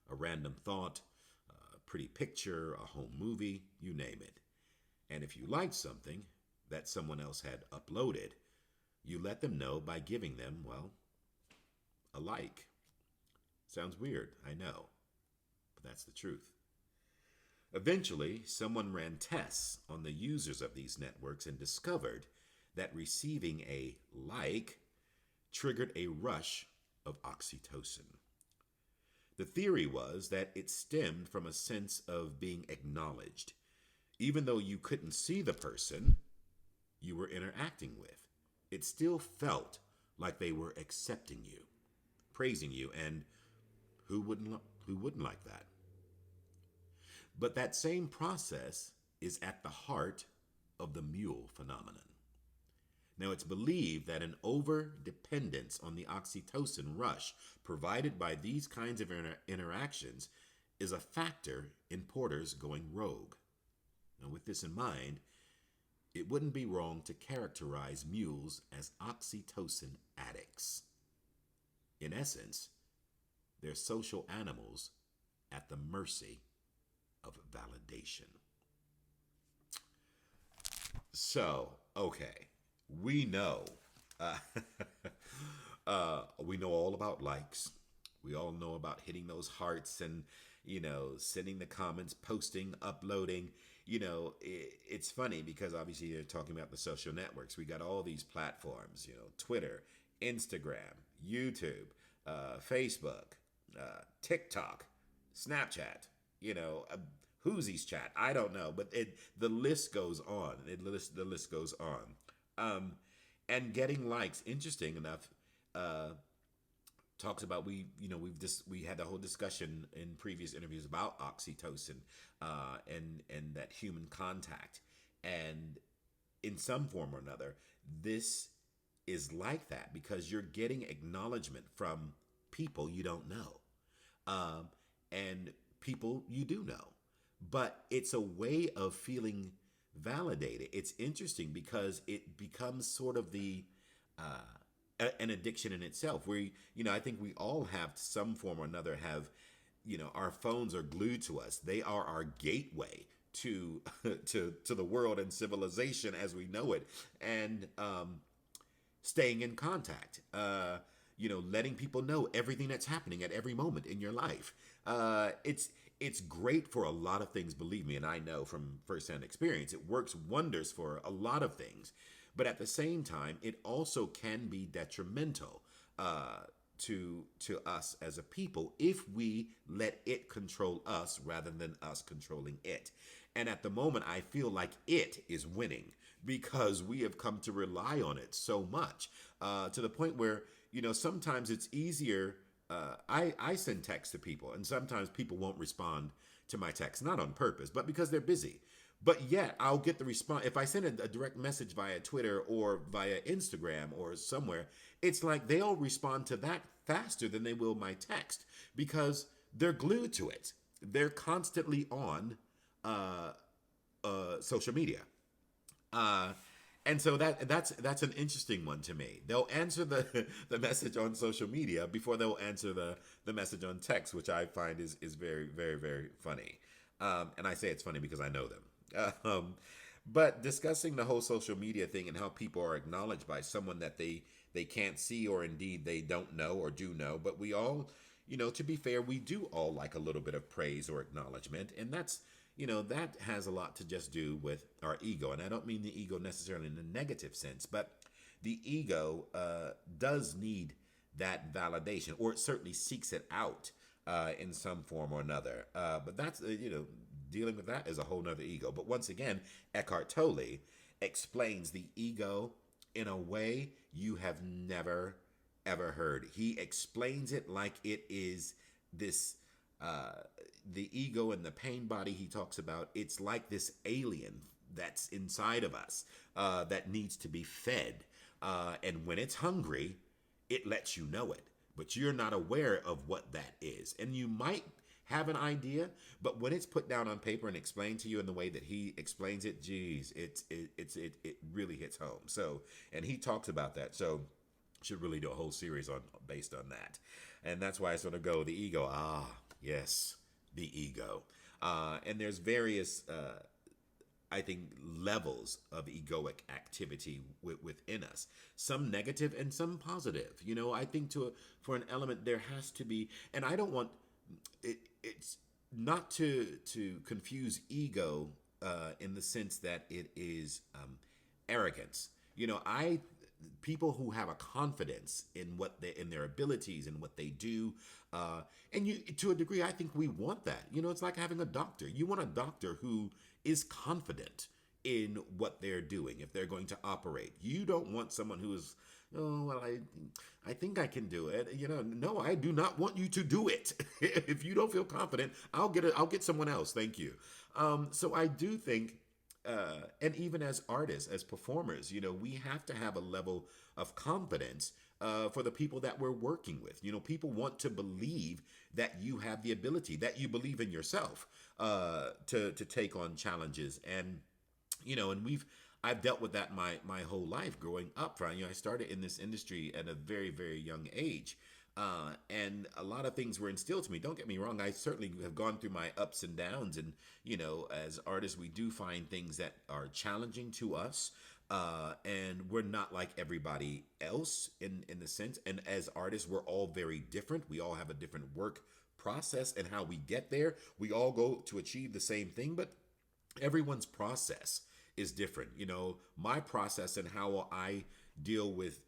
A random thought, a pretty picture, a home movie, you name it. And if you liked something that someone else had uploaded, you let them know by giving them, well, a like. Sounds weird, I know, but that's the truth. Eventually, someone ran tests on the users of these networks and discovered that receiving a like triggered a rush of oxytocin. The theory was that it stemmed from a sense of being acknowledged, even though you couldn't see the person you were interacting with. It still felt like they were accepting you, praising you, and who wouldn't like that? But that same process is at the heart of the mule phenomenon. Now, it's believed that an over-dependence on the oxytocin rush provided by these kinds of interactions is a factor in porters going rogue. Now, with this in mind, it wouldn't be wrong to characterize mules as oxytocin addicts. In essence, they're social animals at the mercy of validation. So, okay, we know, we know all about likes. We all know about hitting those hearts and, sending the comments, posting, uploading. it's funny because obviously they're talking about the social networks. We got all these platforms, Twitter, Instagram, YouTube, Facebook, TikTok, Snapchat, Whoosies chat. I don't know, but the list goes on. The list goes on. And getting likes, interesting enough, talks about we had the whole discussion in previous interviews about oxytocin, and that human contact, and in some form or another, this is like that because you're getting acknowledgement from people you don't know, and people you do know, but it's a way of feeling validated. It's interesting because it becomes sort of an addiction in itself. I think we all have some form or another have, our phones are glued to us. They are our gateway to to the world and civilization as we know it, and staying in contact. Letting people know everything that's happening at every moment in your life. It's great for a lot of things, believe me, and I know from firsthand experience, it works wonders for a lot of things. But at the same time, it also can be detrimental to us as a people if we let it control us rather than us controlling it. And at the moment, I feel like it is winning because we have come to rely on it so much, to the point where, sometimes it's easier. I send texts to people, and sometimes people won't respond to my text, not on purpose, but because they're busy. But yet, I'll get the response. If I send a direct message via Twitter or via Instagram or somewhere, it's like they'll respond to that faster than they will my text because they're glued to it. They're constantly on social media. Uh, and so that's an interesting one to me. They'll answer the the message on social media before they'll answer the message on text, which I find is very, very, very funny. And I say it's funny because I know them. But discussing the whole social media thing and how people are acknowledged by someone that they can't see, or indeed they don't know or do know, but we all, to be fair, we do all like a little bit of praise or acknowledgement, and that has a lot to just do with our ego. And I don't mean the ego necessarily in a negative sense, but the ego does need that validation, or it certainly seeks it out in some form or another. But that's, dealing with that is a whole nother ego. But once again, Eckhart Tolle explains the ego in a way you have never, ever heard. He explains it like it is this, the ego and the pain body he talks about. It's like this alien that's inside of us that needs to be fed. And when it's hungry, it lets you know it. But you're not aware of what that is. And you might have an idea, but when it's put down on paper and explained to you in the way that he explains it, geez, it really hits home. So, and he talks about that. So, should really do a whole series on based on that. And that's why I sort of go the ego. Ah, yes, the ego. And there's various, I think, levels of egoic activity within us. Some negative and some positive. I think for an element there has to be, and I don't want it. It's not to confuse ego in the sense that it is arrogance. I people who have a confidence in in their abilities and what they do, and you to a degree, I think we want that. It's like having a doctor. You want a doctor who is confident in what they're doing if they're going to operate. You don't want someone who is, oh well, I think I can do it. No, I do not want you to do it. If you don't feel confident, I'll get someone else. Thank you. So I do think, and even as artists, as performers, we have to have a level of confidence for the people that we're working with. People want to believe that you have the ability, that you believe in yourself to take on challenges. And I've dealt with that my whole life growing up. Right? I started in this industry at a very, very young age. And a lot of things were instilled to me. Don't get me wrong. I certainly have gone through my ups and downs. And, as artists, we do find things that are challenging to us. And we're not like everybody else in the sense. And as artists, we're all very different. We all have a different work process and how we get there. We all go to achieve the same thing, but everyone's process is different. My process and how I deal with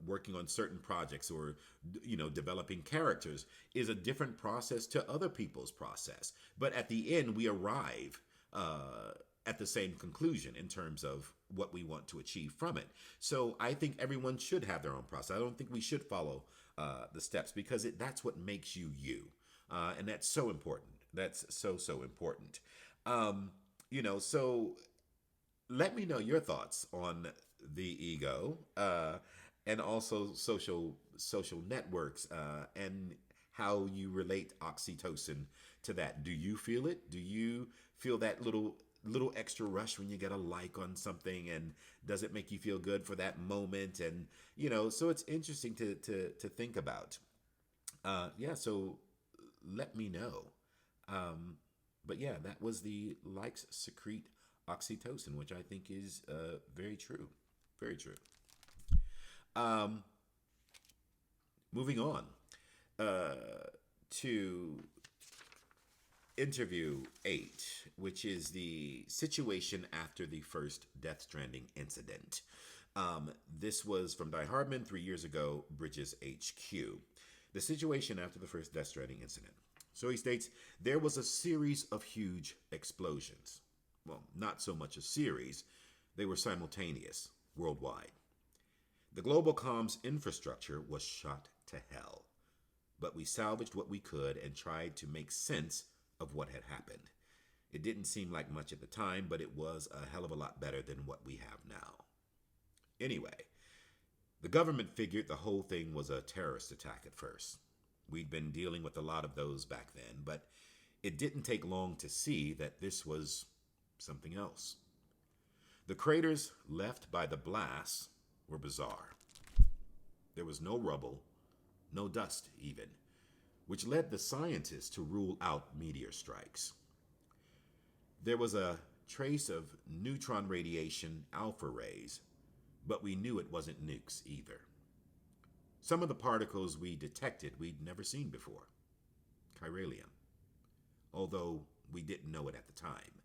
working on certain projects or developing characters is a different process to other people's process. But at the end, we arrive at the same conclusion in terms of what we want to achieve from it. So I think everyone should have their own process. I don't think we should follow the steps because that's what makes you you. And that's so important. That's so important. So let me know your thoughts on the ego and also social networks and how you relate oxytocin to that. Do you feel it? Do you feel that little extra rush when you get a like on something, and does it make you feel good for that moment? And so it's interesting to think about. So let me know. But yeah, that was the likes secrete oxytocin, which I think is very true. Very true. Um, Moving on to interview 8, which is the situation after the first Death Stranding incident. This was from Die-Hardman 3 years ago, Bridges HQ. The situation after the first Death Stranding incident. So he states, there was a series of huge explosions. Well, not so much a series, they were simultaneous, worldwide. The global comms infrastructure was shot to hell, but we salvaged what we could and tried to make sense of what had happened. It didn't seem like much at the time, but it was a hell of a lot better than what we have now. Anyway, the government figured the whole thing was a terrorist attack at first. We'd been dealing with a lot of those back then, but it didn't take long to see that this was something else. The craters left by the blasts were bizarre. There was no rubble, no dust even, which led the scientists to rule out meteor strikes. There was a trace of neutron radiation alpha rays, but we knew it wasn't nukes either. Some of the particles we detected we'd never seen before. Chiralium. Although we didn't know it at the time.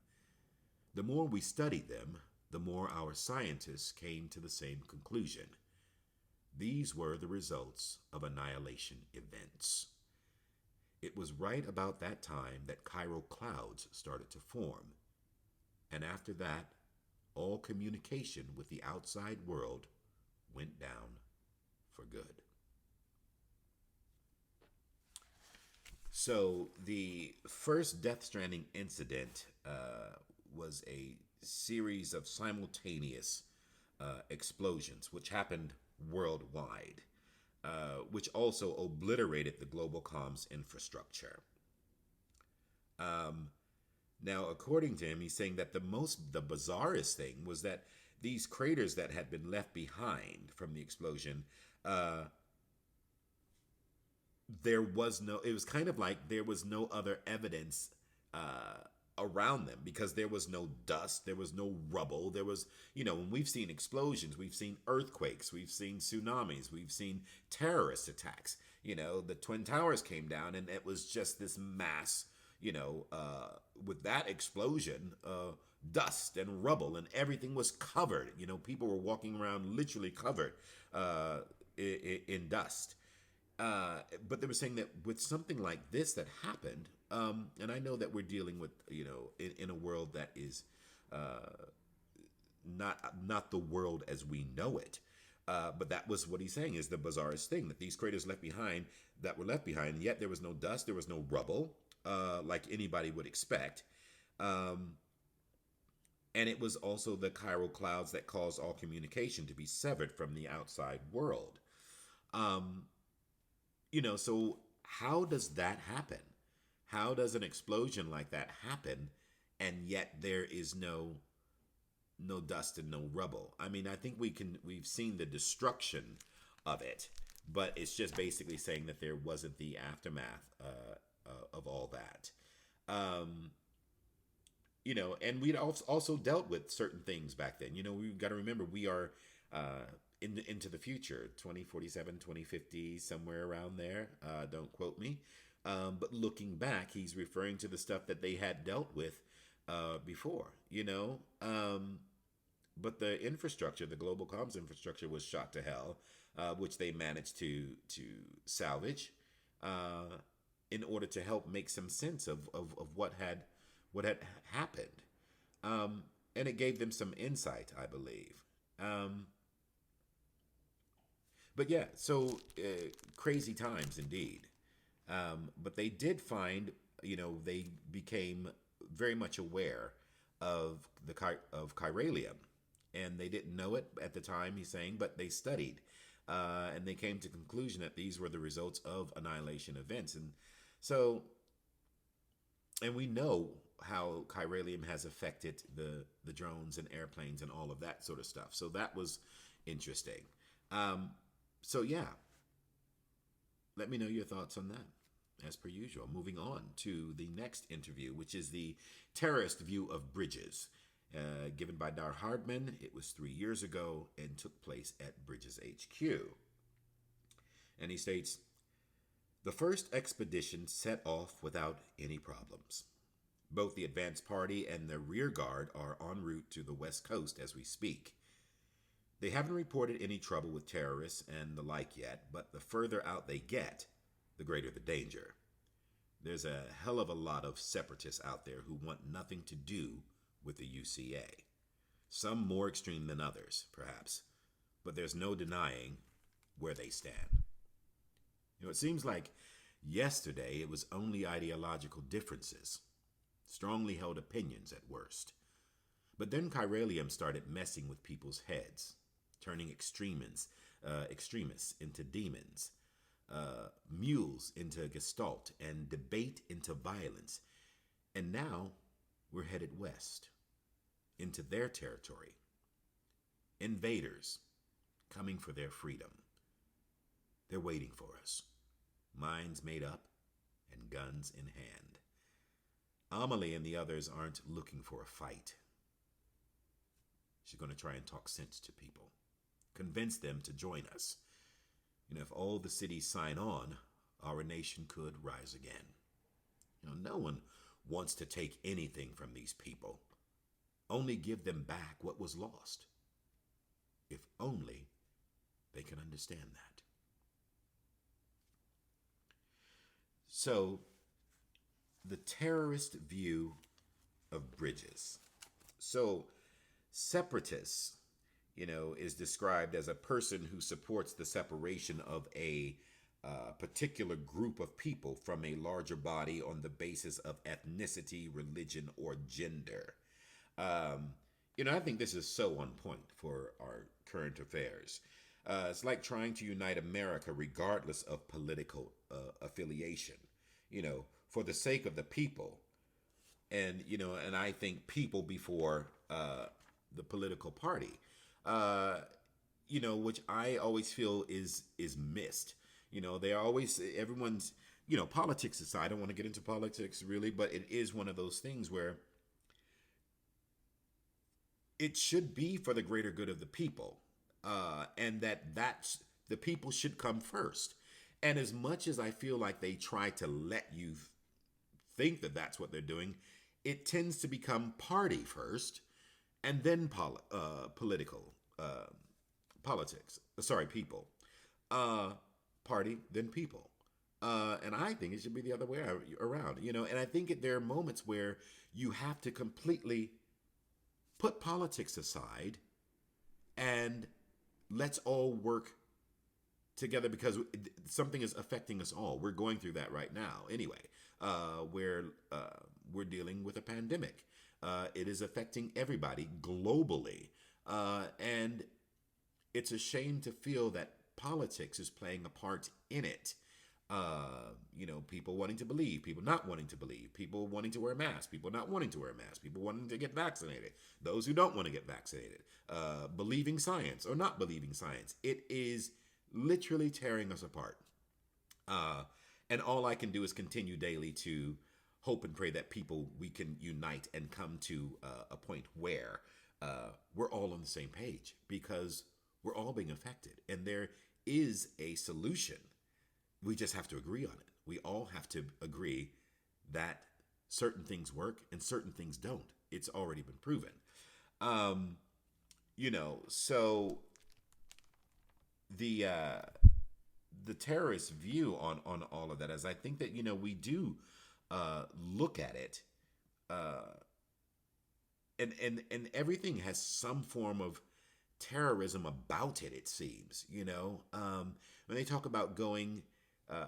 The more we studied them, the more our scientists came to the same conclusion. These were the results of annihilation events. It was right about that time that chiral clouds started to form. And after that, all communication with the outside world went down for good. So the first Death Stranding incident was a series of simultaneous explosions, which happened worldwide, which also obliterated the global comms infrastructure. Now, according to him, he's saying that the bizarrest thing was that these craters that had been left behind from the explosion, it was kind of like there was no other evidence around them because there was no dust, there was no rubble, there was, when we've seen explosions, we've seen earthquakes, we've seen tsunamis, we've seen terrorist attacks. The Twin Towers came down and it was just this mass, with that explosion, dust and rubble and everything was covered. People were walking around literally covered in dust. But they were saying that with something like this that happened, and I know that we're dealing with, in a world that is not the world as we know it. But that was what he's saying is the bizarrest thing, that these craters were left behind, yet there was no dust, there was no rubble, like anybody would expect. And it was also the chiral clouds that caused all communication to be severed from the outside world. So how does that happen? How does an explosion like that happen, and yet there is no dust and no rubble? I mean, I think we've seen the destruction of it, but it's just basically saying that there wasn't the aftermath of all that. And we'd also dealt with certain things back then. We've got to remember we are into the future, 2047, 2050, somewhere around there. Don't quote me. But looking back, he's referring to the stuff that they had dealt with before, but the infrastructure, the global comms infrastructure, was shot to hell, which they managed to salvage uh, in order to help make some sense of what had happened, and it gave them some insight, I believe. Um, but yeah, so crazy times indeed. But they did find, they became very much aware of of chiralium, and they didn't know it at the time. He's saying, but they studied, and they came to the conclusion that these were the results of annihilation events, and so, and we know how chiralium has affected the drones and airplanes and all of that sort of stuff. So that was interesting. Um, so yeah, let me know your thoughts on that. As per usual, moving on to the next interview, which is the terrorist view of bridges, given by Die-Hardman. It was 3 years ago and took place at Bridges HQ. And he states, the first expedition set off without any problems. Both the advance party and the rear guard are en route to the west coast as we speak. They haven't reported any trouble with terrorists and the like yet, but the further out they get, the greater the danger. There's a hell of a lot of separatists out there who want nothing to do with the UCA. Some more extreme than others, perhaps, but there's no denying where they stand. It seems like yesterday it was only ideological differences, strongly held opinions at worst. But then chiralium started messing with people's heads, turning extremists into demons, mules into gestalt, and debate into violence. And now we're headed west, into their territory. Invaders coming for their freedom. They're waiting for us, minds made up and guns in hand. Amelie and the others aren't looking for a fight. She's going to try and talk sense to people, convince them to join us. If all the cities sign on, our nation could rise again. No one wants to take anything from these people, only give them back what was lost. If only they can understand that. So, the terrorist view of bridges. So, separatists, is described as a person who supports the separation of a particular group of people from a larger body on the basis of ethnicity, religion, or gender. I think this is so on point for our current affairs. It's like trying to unite America regardless of political affiliation, for the sake of the people. And I think people before the political party. Which I always feel is missed. They always, everyone's, politics aside, I don't want to get into politics really, but it is one of those things where it should be for the greater good of the people, and that's the people should come first. And as much as I feel like they try to let you think that that's what they're doing, it tends to become party first, and then political politics. Sorry, people. Party, then people. And I think it should be the other way around. And I think there are moments where you have to completely put politics aside and let's all work together, because something is affecting us all. We're going through that right now. Anyway, where we're dealing with a pandemic. It is affecting everybody globally. And it's a shame to feel that politics is playing a part in it. People wanting to believe, people not wanting to believe, people wanting to wear masks, people not wanting to wear masks, people wanting to get vaccinated, those who don't want to get vaccinated, believing science or not believing science. It is literally tearing us apart. And all I can do is continue daily to hope and pray that we can unite and come to a point where we're all on the same page, because we're all being affected and there is a solution. We just have to agree on it. We all have to agree that certain things work and certain things don't. It's already been proven. Um, so the terrorist view on all of that is, I think that we do look at it, uh, and everything has some form of terrorism about it. It seems, when they talk about uh,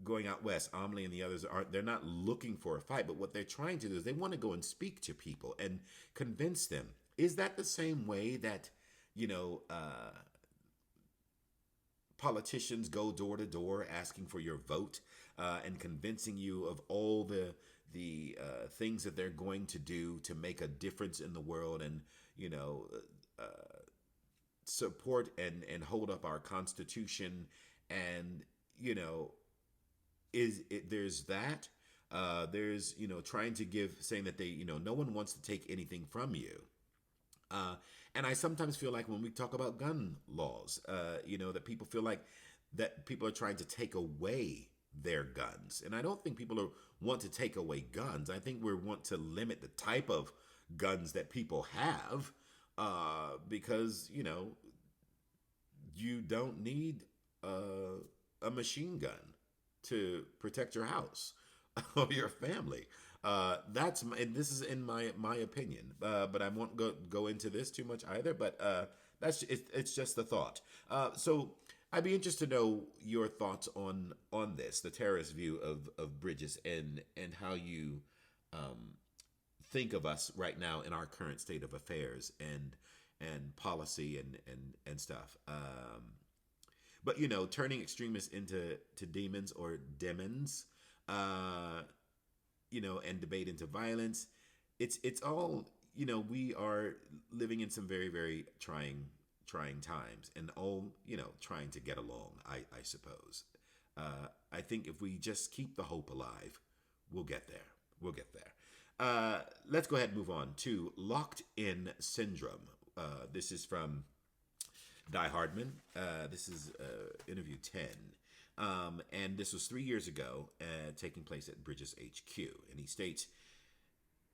going out west, Amelie and the others aren't. They're not looking for a fight, but what they're trying to do is they want to go and speak to people and convince them. Is that the same way that you know? Politicians go door to door asking for your vote, and convincing you of all the things that they're going to do to make a difference in the world, and support and hold up our Constitution, and you know is it, there's that. There's trying to give, saying that they no one wants to take anything from you. Uh, and I sometimes feel like when we talk about gun laws, that people feel like that people are trying to take away their guns. And I don't think want to take away guns. I think we want to limit the type of guns that people have, because, you don't need a machine gun to protect your house or your family. And this is in my opinion, but I won't go into this too much either. But it's just the thought. So I'd be interested to know your thoughts on this, the terrorist view of Bridges, and how you think of us right now in our current state of affairs and policy and stuff. But turning extremists into demons or demons. And debate into violence. It's all, we are living in some very, very trying times, and all, trying to get along, I suppose. I think if we just keep the hope alive, we'll get there. We'll get there. Let's go ahead and move on to Locked In Syndrome. This is from Die-Hardman. This is interview 10. And this was 3 years ago, taking place at Bridges HQ. And he states,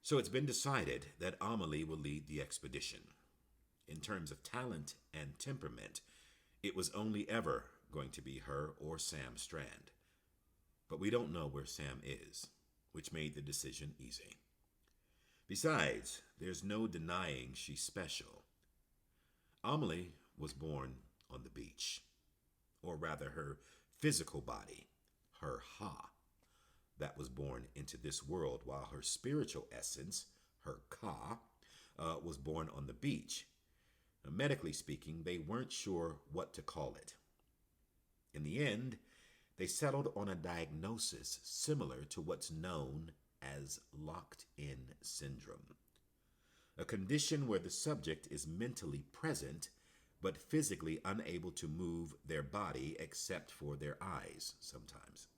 "So it's been decided that Amelie will lead the expedition. In terms of talent and temperament, it was only ever going to be her or Sam Strand. But we don't know where Sam is, which made the decision easy. Besides, there's no denying she's special. Amelie was born on the beach, or rather her physical body, her ha, that was born into this world, while her spiritual essence, her ka, was born on the beach. Now, medically speaking, they weren't sure what to call it. In the end, they settled on a diagnosis similar to what's known as locked-in syndrome, a condition where the subject is mentally present but physically unable to move their body except for their eyes sometimes.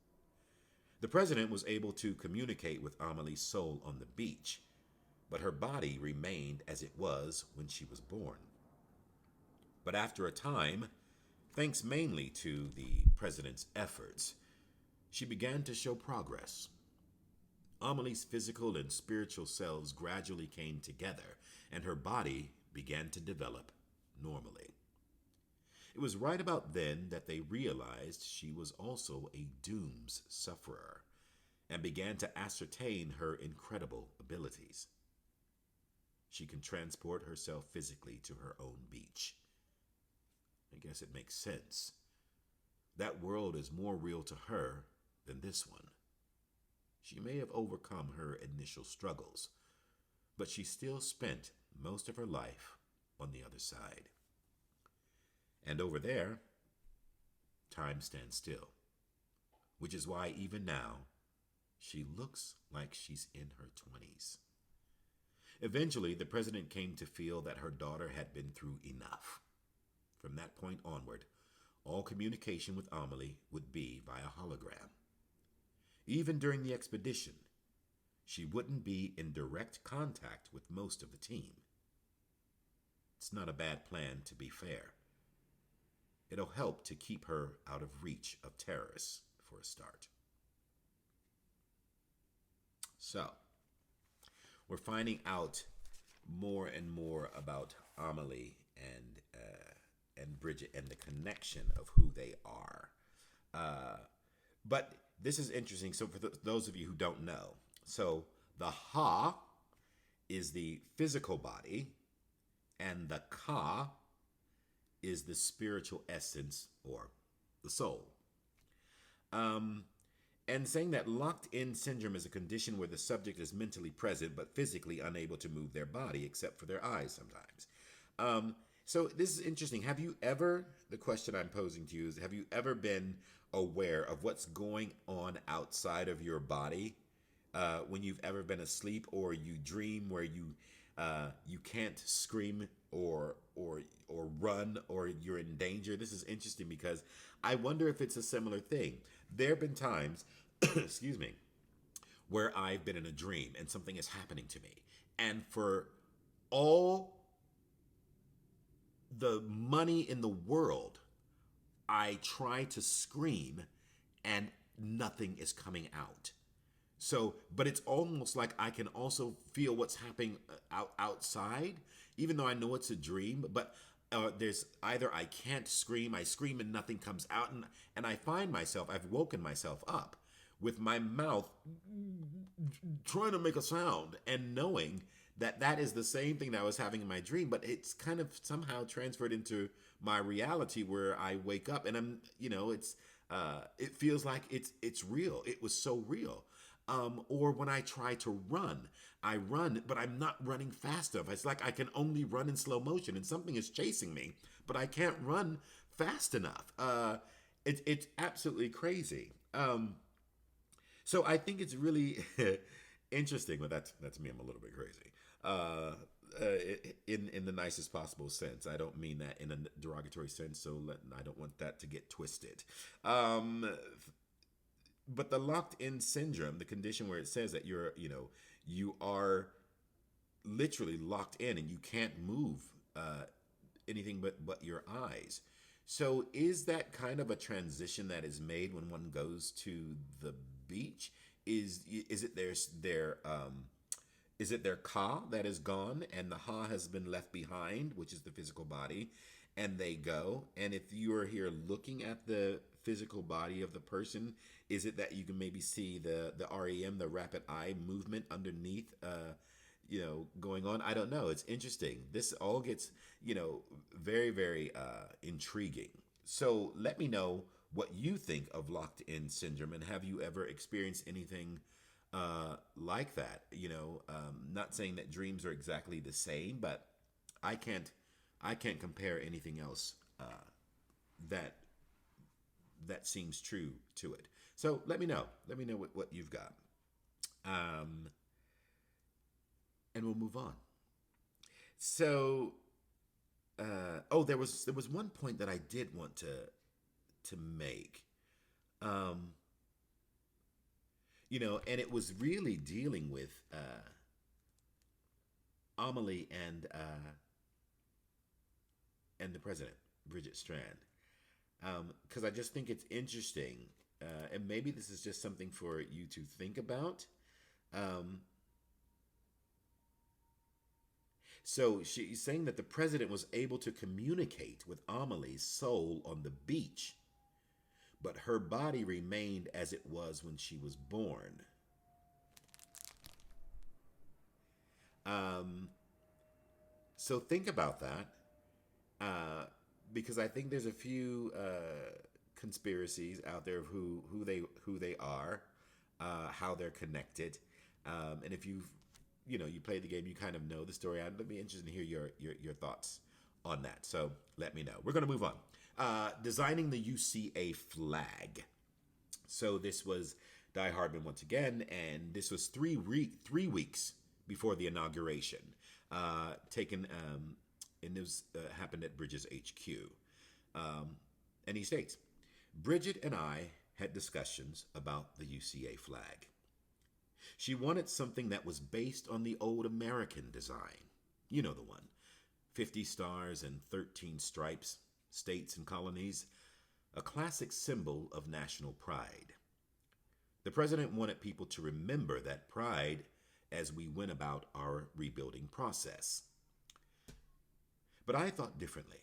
The president was able to communicate with Amelie's soul on the beach, but her body remained as it was when she was born. But after a time, thanks mainly to the president's efforts, she began to show progress. Amelie's physical and spiritual selves gradually came together, and her body began to develop normally. It was right about then that they realized she was also a dooms sufferer, and began to ascertain her incredible abilities. She can transport herself physically to her own beach. I guess it makes sense. That world is more real to her than this one. She may have overcome her initial struggles, but she still spent most of her life on the other side. And over there, time stands still, which is why even now, she looks like she's in her 20s. Eventually, the president came to feel that her daughter had been through enough. From that point onward, all communication with Amelie would be via hologram. Even during the expedition, she wouldn't be in direct contact with most of the team. It's not a bad plan, to be fair. It'll help to keep her out of reach of terrorists, for a start. So, we're finding out more and more about Amelie and Bridget and the connection of who they are. But this is interesting. So, for those of you who don't know, so the Ha is the physical body, and the Ka is the spiritual essence or the soul. And saying that locked-in syndrome is a condition where the subject is mentally present but physically unable to move their body except for their eyes sometimes. So this is interesting. The question I'm posing to you is, have you ever been aware of what's going on outside of your body when you've ever been asleep, or you dream where you can't scream or run, or you're in danger? This is interesting because I wonder if it's a similar thing. There have been times, excuse me, where I've been in a dream and something is happening to me, and for all the money in the world, I try to scream and nothing is coming out. So, but it's almost like I can also feel what's happening outside, even though I know it's a dream. But there's either I can't scream, I scream and nothing comes out, and I find myself, I've woken myself up with my mouth trying to make a sound and knowing that that is the same thing that I was having in my dream, but it's kind of somehow transferred into my reality where I wake up and I'm, it feels like it's real. It was so real. Or when I try to run, I run, but I'm not running fast enough. It's like I can only run in slow motion and something is chasing me, but I can't run fast enough. It's absolutely crazy. So I think it's really interesting. Well, that's me. I'm a little bit crazy. In the nicest possible sense. I don't mean that in a derogatory sense, so I don't want that to get twisted. But the locked-in syndrome, the condition where it says that you are literally locked in and you can't move anything but your eyes. So is that kind of a transition that is made when one goes to the beach? Is it their ka that is gone and the ha has been left behind, which is the physical body, and they go? And if you are here looking at the physical body of the person, is it that you can maybe see the REM, the rapid eye movement underneath, going on? I don't know. It's interesting. This all gets, very, very intriguing. So let me know what you think of locked-in syndrome, and have you ever experienced anything like that? Not saying that dreams are exactly the same, but I can't compare anything else that seems true to it. So let me know. Let me know what you've got, and we'll move on. So, there was one point that I did want to make. And it was really dealing with Amelie and the president, Bridget Strand, because I just think it's interesting, and maybe this is just something for you to think about. So she's saying that the president was able to communicate with Amelie's soul on the beach, but her body remained as it was when she was born. So think about that, because I think there's a few conspiracies out there of who they are, how they're connected, and if you played the game, you kind of know the story. I'd be interested to hear your thoughts on that. So let me know. We're going to move on. Designing the UCA flag. So this was Die-Hardman once again, and this was 3 weeks before the inauguration, and this happened at Bridget's HQ. And he states, Bridget and I had discussions about the UCA flag. She wanted something that was based on the old American design. You know the one. 50 stars and 13 stripes, states and colonies, a classic symbol of national pride. The president wanted people to remember that pride as we went about our rebuilding process. But I thought differently.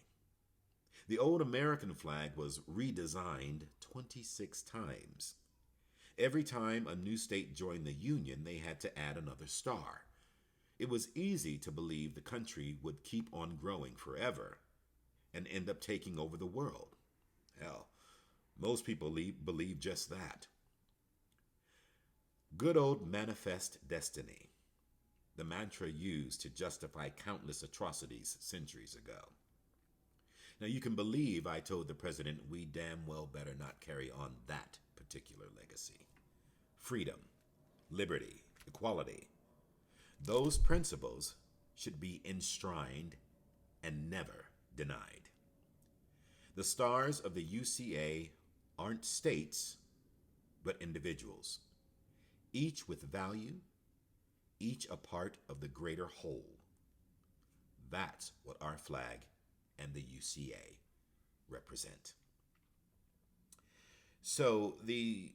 The old American flag was redesigned 26 times. Every time a new state joined the Union, they had to add another star. It was easy to believe the country would keep on growing forever and end up taking over the world. Hell, most people believe just that. Good old manifest destiny, the mantra used to justify countless atrocities centuries ago. Now, you can believe I told the president we damn well better not carry on that particular legacy. Freedom, liberty, equality. Those principles should be enshrined and never denied. The stars of the UCA aren't states, but individuals, each with value, each a part of the greater whole. That's what our flag and the UCA represent. So the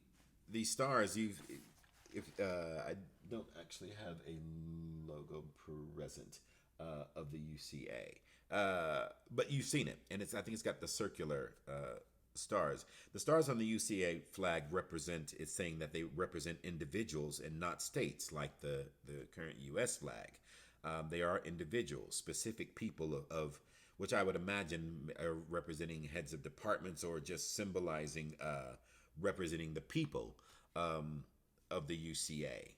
stars, I don't actually have a logo present of the UCA, but you've seen it, and I think it's got the circular stars. The stars on the UCA flag it's saying that they represent individuals and not states like the current U.S. flag. They are individuals, specific people of which I would imagine are representing heads of departments or just symbolizing, representing the people of the UCA.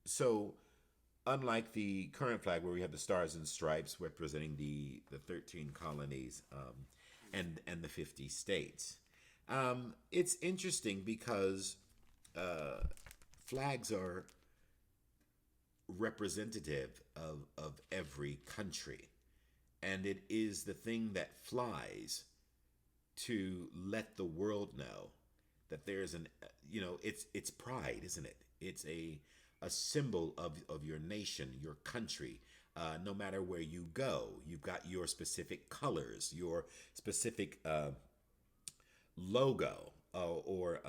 So, unlike the current flag where we have the stars and stripes representing the 13 colonies and the 50 states, it's interesting because flags are representative of every country, and it is the thing that flies to let the world know that there's it's pride, isn't it? It's a symbol of your nation, your country. No matter where you go, you've got your specific colors, your specific logo, or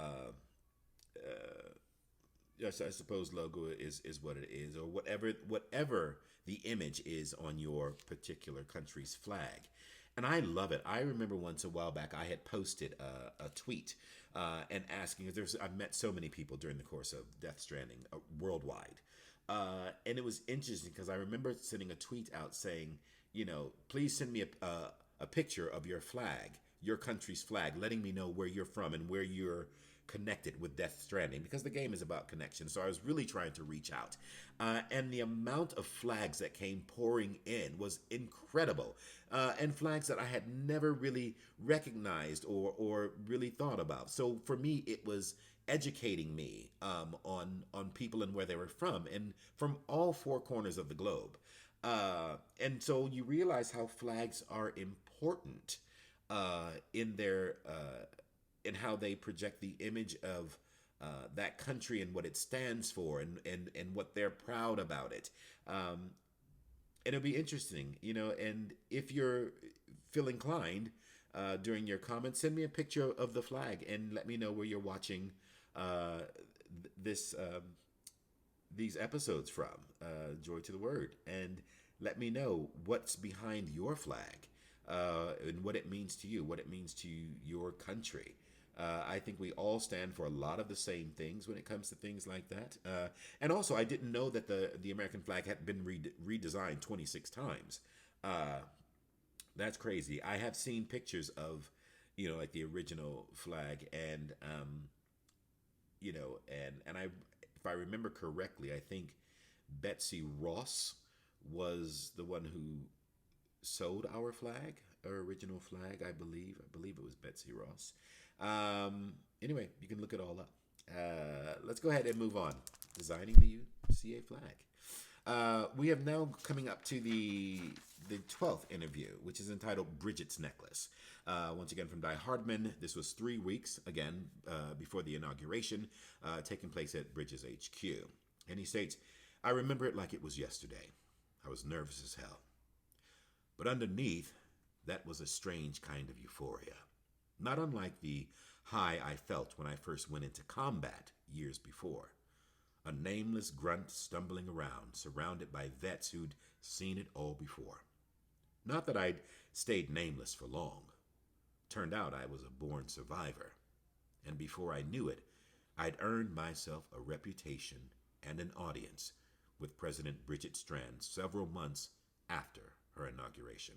yes, I suppose logo is what it is, or whatever the image is on your particular country's flag. And I love it. I remember once a while back I had posted a tweet and asking, I've met so many people during the course of Death Stranding worldwide. And it was interesting because I remember sending a tweet out saying, please send me a picture of your flag, your country's flag, letting me know where you're from and where you're connected with Death Stranding, because the game is about connection. So I was really trying to reach out. And the amount of flags that came pouring in was incredible. And flags that I had never really recognized or really thought about. So for me, it was educating me on people and where they were from, and from all four corners of the globe. And so you realize how flags are important in their and how they project the image of that country and what it stands for, and what they're proud about it. And it'll be interesting, and if you're feel inclined during your comments, send me a picture of the flag and let me know where you're watching these episodes from, Joy to the Word, and let me know what's behind your flag, and what it means to you, what it means to your country. I think we all stand for a lot of the same things when it comes to things like that. And also, I didn't know that the American flag had been redesigned 26 times. That's crazy. I have seen pictures of, like the original flag, and and if I remember correctly, I think Betsy Ross was the one who sewed our flag, our original flag, I believe. I believe it was Betsy Ross. Anyway, you can look it all up. Let's go ahead and move on. Designing the UCA flag. We have now coming up to the 12th interview, which is entitled Bridget's Necklace. Once again from Die-Hardman. This was 3 weeks, again, before the inauguration, taking place at Bridget's HQ. And he states, I remember it like it was yesterday. I was nervous as hell. But underneath, that was a strange kind of euphoria. not unlike the high I felt when I first went into combat years before. A nameless grunt stumbling around, surrounded by vets who'd seen it all before. Not that I'd stayed nameless for long. Turned out I was a born survivor. And before I knew it, I'd earned myself a reputation and an audience with President Bridget Strand several months after her inauguration.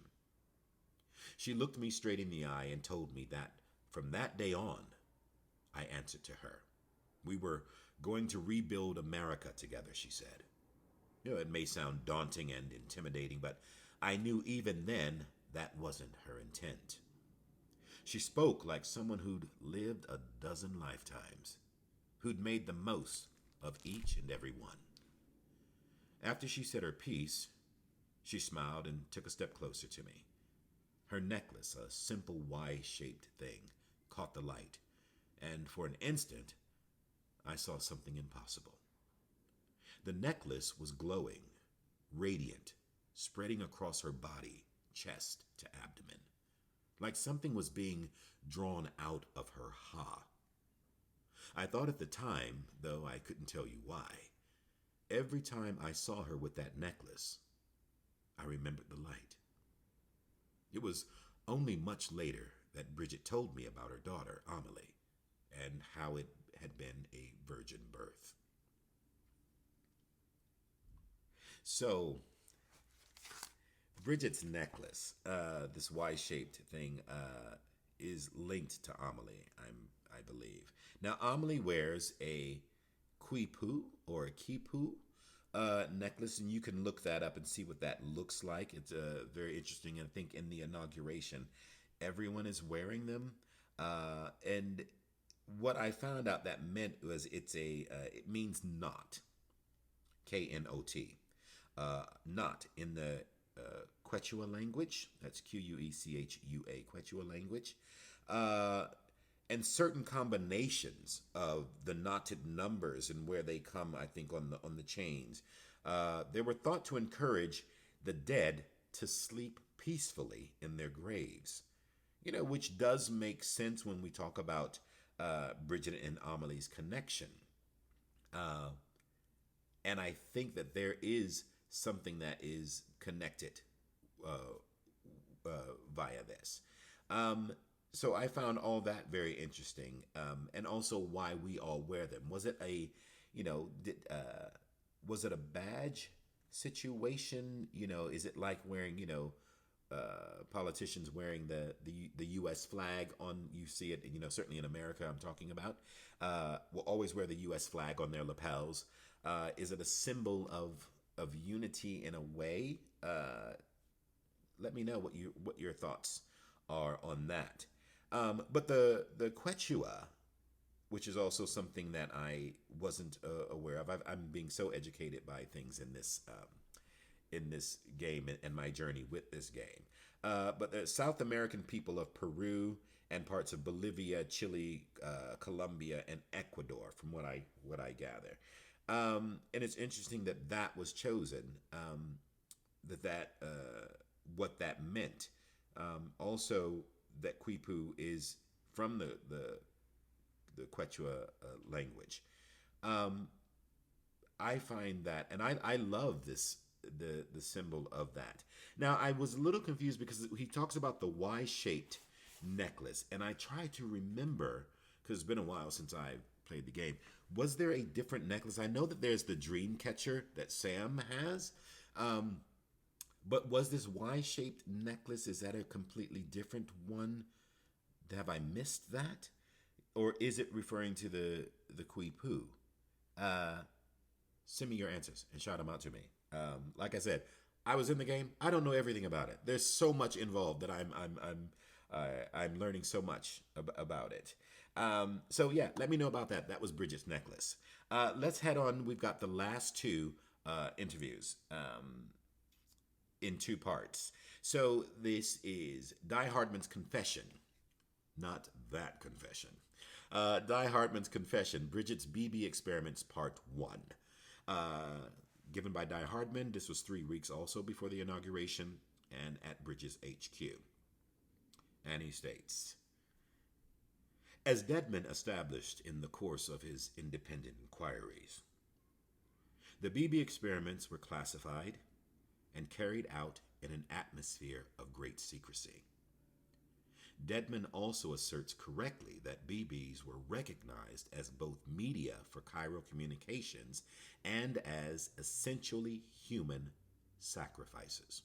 She looked me straight in the eye and told me that from that day on, I answered to her. We were going to rebuild America together, she said. It may sound daunting and intimidating, but I knew even then that wasn't her intent. She spoke like someone who'd lived a dozen lifetimes, who'd made the most of each and every one. After she said her piece, she smiled and took a step closer to me. Her necklace, a simple Y-shaped thing, caught the light, and for an instant, I saw something impossible. The necklace was glowing, radiant, spreading across her body, chest to abdomen, like something was being drawn out of her ha. I thought at the time, though I couldn't tell you why, every time I saw her with that necklace, I remembered the light. It was only much later that Bridget told me about her daughter, Amelie, and how it had been a virgin birth. So, Bridget's necklace, this Y-shaped thing, is linked to Amelie, I believe. Now, Amelie wears a quipu or a kipu necklace, and you can look that up and see what that looks like. It's very interesting. And I think in the inauguration, everyone is wearing them. And what I found out that meant was it means knot, K-N-O-T, knot in the Quechua language. That's Quechua, Quechua language. And certain combinations of the knotted numbers and where they come, I think, on the chains, they were thought to encourage the dead to sleep peacefully in their graves. Which does make sense when we talk about Bridget and Amelie's connection. And I think that there is something that is connected via this. So I found all that very interesting, and also why we all wear them. Was it was it a badge situation? Is it like wearing, politicians wearing the U.S. flag on? You see it, certainly in America. I'm talking about will always wear the U.S. flag on their lapels. Is it a symbol of unity in a way? Let me know what your thoughts are on that. But the Quechua, which is also something that I wasn't aware of. I'm being so educated by things in this game and my journey with this game. But the South American people of Peru and parts of Bolivia, Chile, Colombia, and Ecuador, from what I gather. And it's interesting that was chosen. What that meant. Also, that Quipu is from the Quechua language. I find that, and I love the symbol of that. Now, I was a little confused because he talks about the Y-shaped necklace, and I tried to remember, because it's been a while since I played the game. Was there a different necklace? I know that there's the dream catcher that Sam has, but was this Y-shaped necklace, is that a completely different one? Have I missed that? Or is it referring to the Quipu? Send me your answers and shout them out to me. Like I said, I was in the game. I don't know everything about it. There's so much involved that I'm learning so much about it. So yeah, let me know about that. That was Bridget's necklace. Let's head on. We've got the last two interviews. In two parts. So this is Die-Hardman's confession, not that confession. Die-Hardman's confession, Bridget's BB experiments, part 1. Given by Die-Hardman. This was 3 weeks also before the inauguration and at Bridget's HQ. And he states, As Deadman established in the course of his independent inquiries, the BB experiments were classified and carried out in an atmosphere of great secrecy. Deadman also asserts correctly that BBs were recognized as both media for chiral communications and as essentially human sacrifices.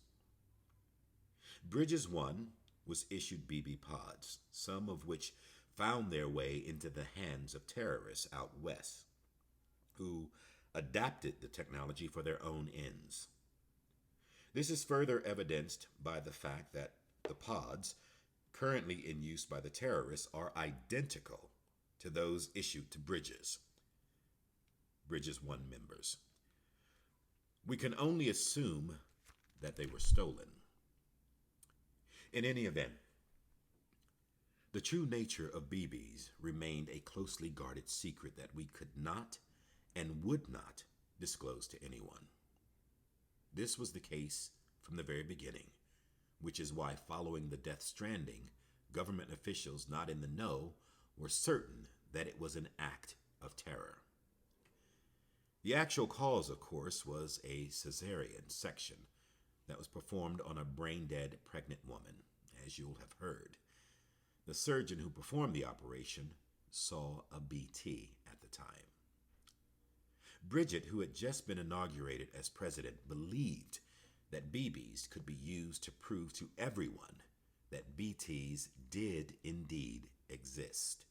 Bridges 1 was issued BB pods, some of which found their way into the hands of terrorists out west, who adapted the technology for their own ends. This is further evidenced by the fact that the pods currently in use by the terrorists are identical to those issued to Bridges 1 members. We can only assume that they were stolen. In any event, the true nature of BBs remained a closely guarded secret that we could not and would not disclose to anyone. This was the case from the very beginning, which is why following the death stranding, government officials not in the know were certain that it was an act of terror. The actual cause, of course, was a cesarean section that was performed on a brain-dead pregnant woman, as you'll have heard. The surgeon who performed the operation saw a BT at the time. Bridget, who had just been inaugurated as president, believed that BBs could be used to prove to everyone that BTs did indeed exist.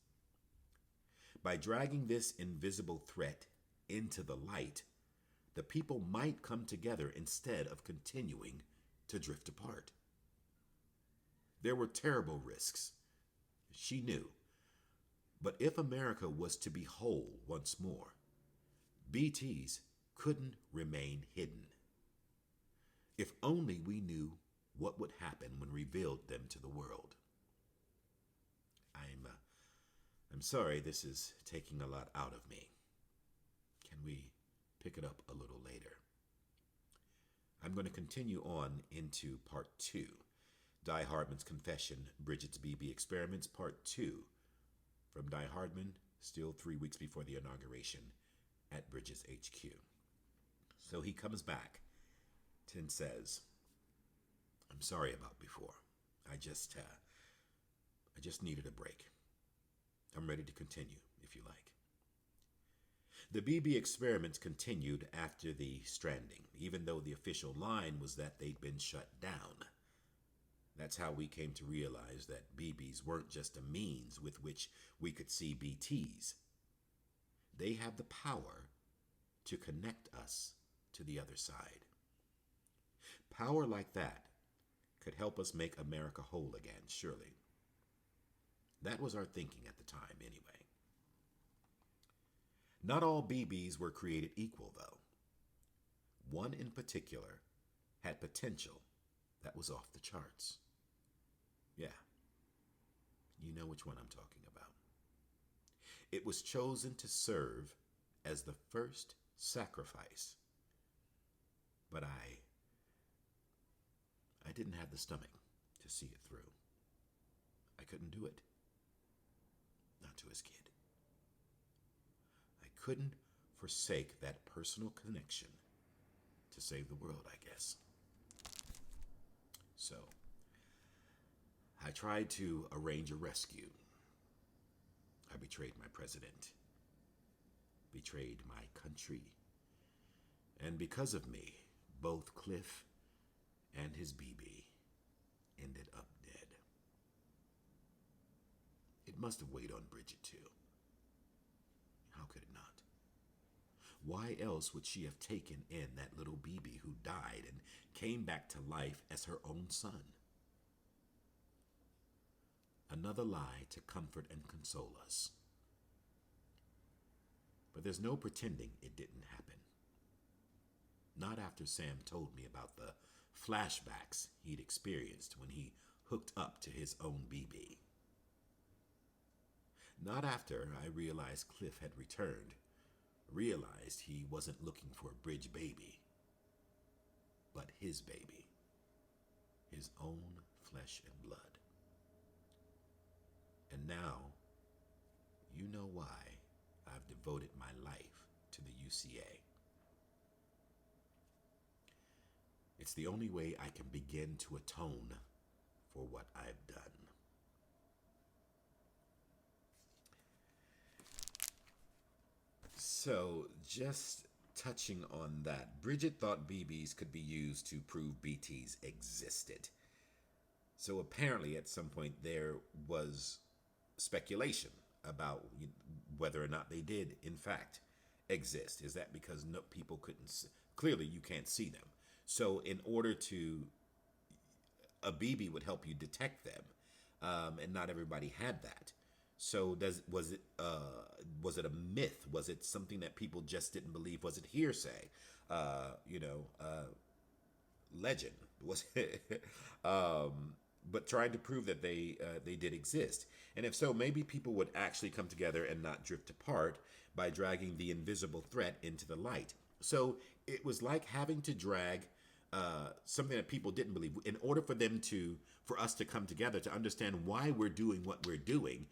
By dragging this invisible threat into the light, the people might come together instead of continuing to drift apart. There were terrible risks, she knew, but if America was to be whole once more, BTs couldn't remain hidden. If only we knew what would happen when revealed them to the world. I'm sorry this is taking a lot out of me. Can we pick it up a little later? I'm going to continue on into part 2. Die-Hardman's Confession, Bridget's BB Experiments, part 2. From Die-Hardman, still 3 weeks before the inauguration at Bridget's HQ. So he comes back and says, I'm sorry about before. I just needed a break. I'm ready to continue, if you like. The BB experiments continued after the stranding, even though the official line was that they'd been shut down. That's how we came to realize that BBs weren't just a means with which we could see BTs. They have the power to connect us to the other side. Power like that could help us make America whole again, surely. That was our thinking at the time, anyway. Not all BBs were created equal, though. One in particular had potential that was off the charts. Yeah, you know which one I'm talking about. It was chosen to serve as the first sacrifice, but I didn't have the stomach to see it through. I couldn't do it. Not to his kid. I couldn't forsake that personal connection to save the world, I guess. So, I tried to arrange a rescue. I betrayed my president, betrayed my country, and because of me, both Cliff and his BB ended up dead. It must have weighed on Bridget, too. How could it not? Why else would she have taken in that little BB who died and came back to life as her own son? Another lie to comfort and console us. But there's no pretending it didn't happen. Not after Sam told me about the flashbacks he'd experienced when he hooked up to his own BB. Not after I realized Cliff had returned, realized he wasn't looking for a bridge baby, but his baby, his own flesh and blood. And now, know why I've devoted my life to the UCA? It's the only way I can begin to atone for what I've done. So, just touching on that, Bridget thought BBs could be used to prove BTs existed. So, apparently, at some point, there was speculation about whether or not they did, in fact, exist. Is that because no, people couldn't see? Clearly, you can't see them. So, in order to, a BB would help you detect them, and not everybody had that. So was it a myth? Was it something that people just didn't believe? Was it hearsay? Legend? Was it? But trying to prove that they did exist, and if so, maybe people would actually come together and not drift apart by dragging the invisible threat into the light. So it was like having to drag something that people didn't believe in order for us to come together to understand why we're doing what we're doing.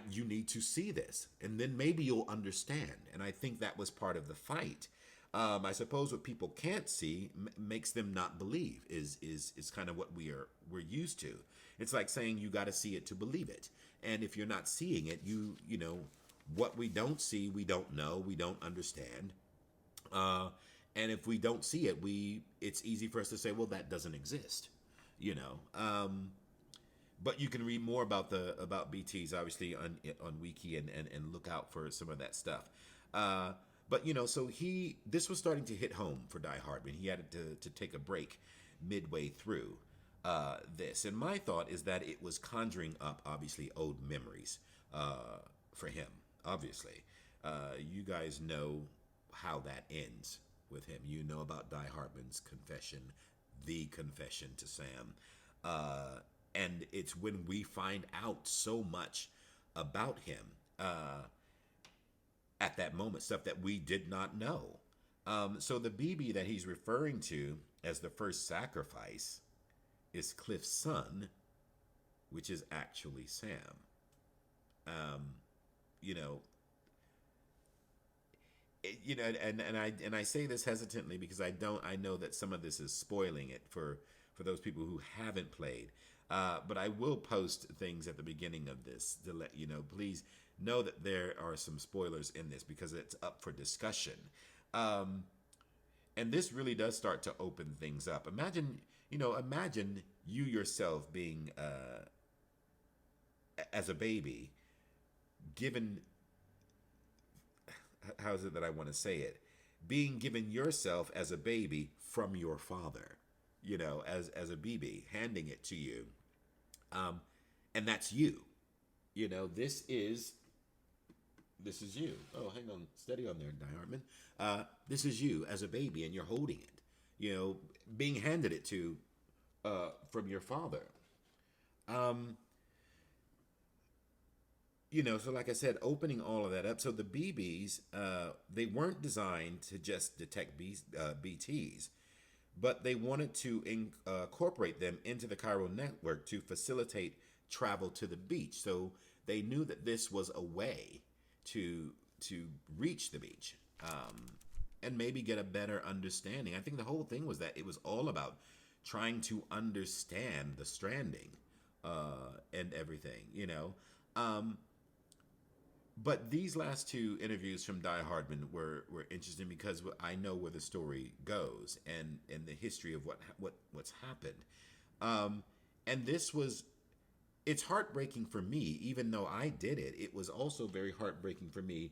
You need to see this, and then maybe you'll understand. And I think that was part of the fight. I suppose what people can't see makes them not believe is kind of what we're used to. It's like saying you got to see it to believe it, and if you're not seeing it, you know what we don't see, we don't know, we don't understand. And if we don't see it, it's easy for us to say, well, that doesn't exist, you know. But you can read more about BTs obviously on Wiki and look out for some of that stuff. But so this was starting to hit home for Die-Hardman. He had to take a break midway through this, and my thought is that it was conjuring up obviously old memories for him. Obviously, you guys know how that ends with him. You know about Die-Hardman's confession, the confession to Sam. And it's when we find out so much about him at that moment, stuff that we did not know. So the BB that he's referring to as the first sacrifice is Cliff's son, which is actually Sam. You know, and I say this hesitantly because I know that some of this is spoiling it for those people who haven't played. But I will post things at the beginning of this to let you know. Please know that there are some spoilers in this because it's up for discussion. And this really does start to open things up. Imagine you yourself being, as a baby, given, how is it that I want to say it? Being given yourself as a baby from your father, as a BB, handing it to you. And that's you. This is you. Oh, hang on. Steady on there, Die-Hardman. This is you as a baby, and you're holding it. Being handed it to from your father. So like I said, opening all of that up. So the BBs, they weren't designed to just detect BTs. But they wanted to incorporate them into the Chiral Network to facilitate travel to the beach. So they knew that this was a way to reach the beach and maybe get a better understanding. I think the whole thing was that it was all about trying to understand the stranding and everything, But these last two interviews from Die-Hardman were interesting because I know where the story goes and the history of what's happened. And it's heartbreaking for me, even though I did it. It was also very heartbreaking for me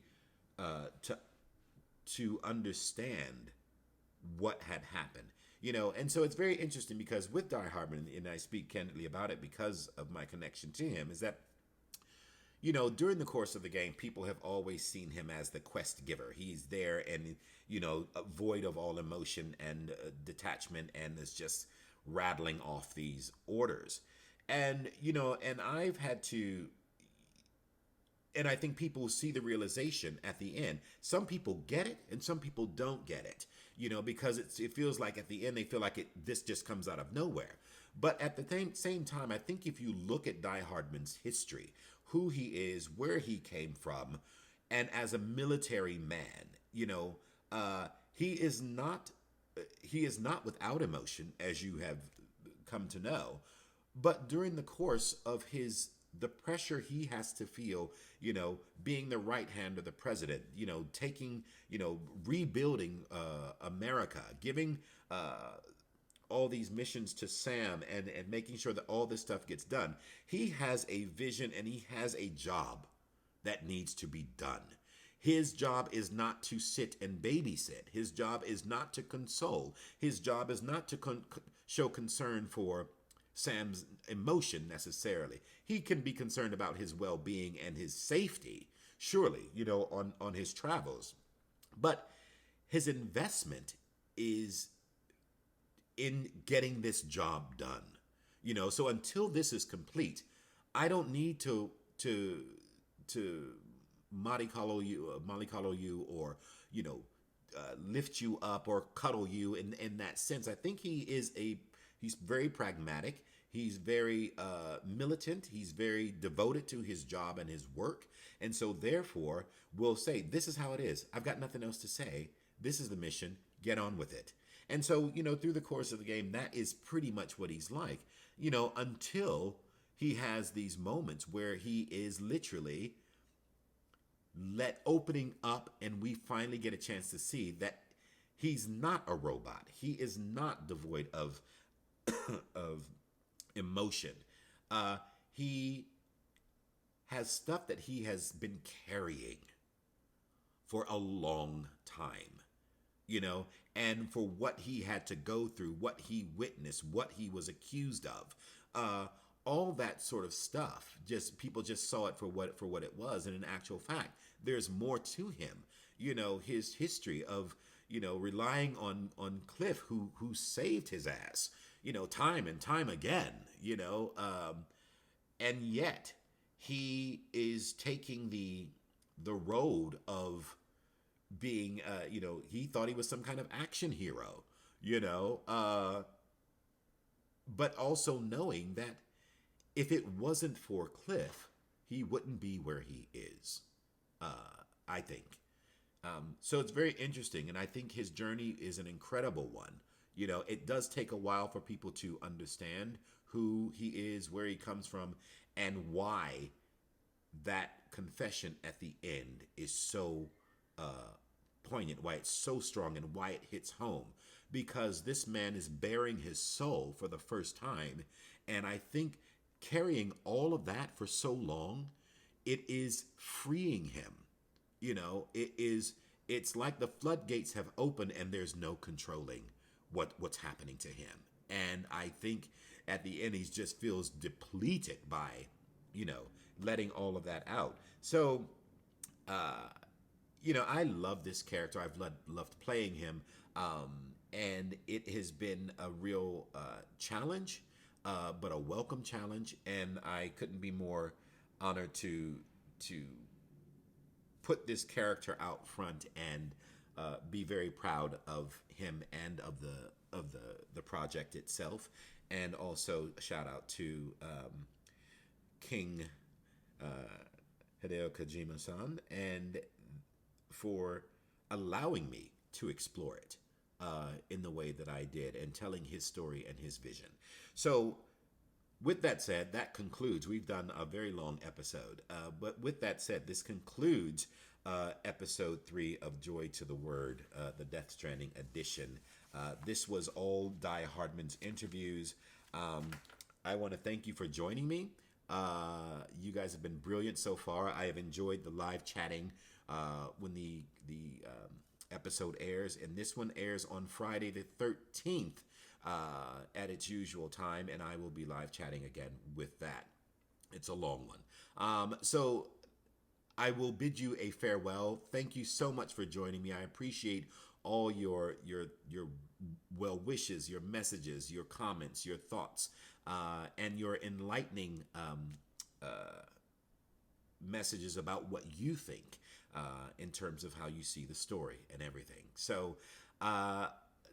to understand what had happened. And so it's very interesting because with Die-Hardman, and I speak candidly about it because of my connection to him, is that during the course of the game, people have always seen him as the quest giver. He's there and, void of all emotion and detachment and is just rattling off these orders. And, and I've had to, and I think people see the realization at the end. Some people get it and some people don't get it, because it feels like at the end they feel like this just comes out of nowhere. But at the same time, I think if you look at Die-Hardman's history, who he is, where he came from, and as a military man, he is not without emotion, as you have come to know. But during the course of the pressure he has to feel, being the right hand of the president, taking, rebuilding America, giving all these missions to Sam, and making sure that all this stuff gets done. He has a vision and he has a job that needs to be done. His job is not to sit and babysit. His job is not to console. His job is not to show concern for Sam's emotion necessarily. He can be concerned about his well-being and his safety, surely, on his travels. But his investment is in getting this job done. So until this is complete, I don't need to mollycoddle you, or lift you up or cuddle you in that sense. I think he's very pragmatic. He's very militant. He's very devoted to his job and his work. And so therefore will say, this is how it is. I've got nothing else to say. This is the mission. Get on with it. And so, through the course of the game, that is pretty much what he's like, until he has these moments where he is literally opening up, and we finally get a chance to see that he's not a robot. He is not devoid of of emotion. He has stuff that he has been carrying for a long time, and for what he had to go through, what he witnessed, what he was accused of, all that sort of stuff. Just people just saw it for what it was, and in actual fact, there's more to him. His history of relying on Cliff, who saved his ass, time and time again, and yet he is taking the road of being, he thought he was some kind of action hero, but also knowing that if it wasn't for Cliff, he wouldn't be where he is, I think. So it's very interesting, and I think his journey is an incredible one. It does take a while for people to understand who he is, where he comes from, and why that confession at the end is so poignant, why it's so strong, and why it hits home. Because this man is bearing his soul for the first time, and I think carrying all of that for so long, it is freeing him. It's like the floodgates have opened and there's no controlling what's happening to him. And I think at the end he just feels depleted by, letting all of that out. So, I love this character. I've loved playing him. And it has been a real challenge, but a welcome challenge. And I couldn't be more honored to put this character out front and be very proud of him and of the project itself. And also a shout out to King Hideo Kojima-san, and for allowing me to explore it in the way that I did, and telling his story and his vision. So with that said, that concludes. We've done a very long episode, but with that said, this concludes episode 3 of Joy to the Word, the Death Stranding edition. This was all Die-Hardman's interviews. I want to thank you for joining me. You guys have been brilliant so far. I have enjoyed the live chatting when the episode airs, and this one airs on Friday the 13th. At its usual time, and I will be live chatting again with that. It's a long one. So I will bid you a farewell. Thank you so much for joining me. I appreciate all your well wishes, your messages, your comments, your thoughts, and your enlightening messages about what you think in terms of how you see the story and everything. So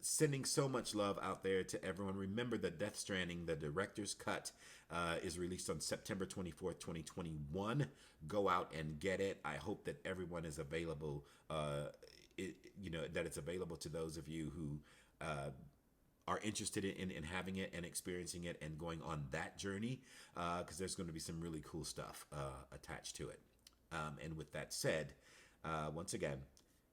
sending so much love out there to everyone. Remember that Death Stranding, the director's cut, is released on September 24th, 2021. Go out and get it. I hope that everyone is available, that it's available to those of you who are interested in having it and experiencing it and going on that journey, because there's going to be some really cool stuff attached to it. And with that said, once again,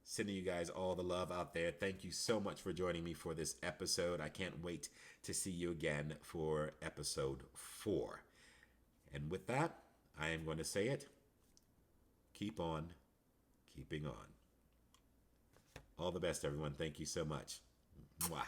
sending you guys all the love out there. Thank you so much for joining me for this episode. I can't wait to see you again for episode 4. And with that, I am going to say it. Keep on keeping on. All the best, everyone. Thank you so much. Mwah.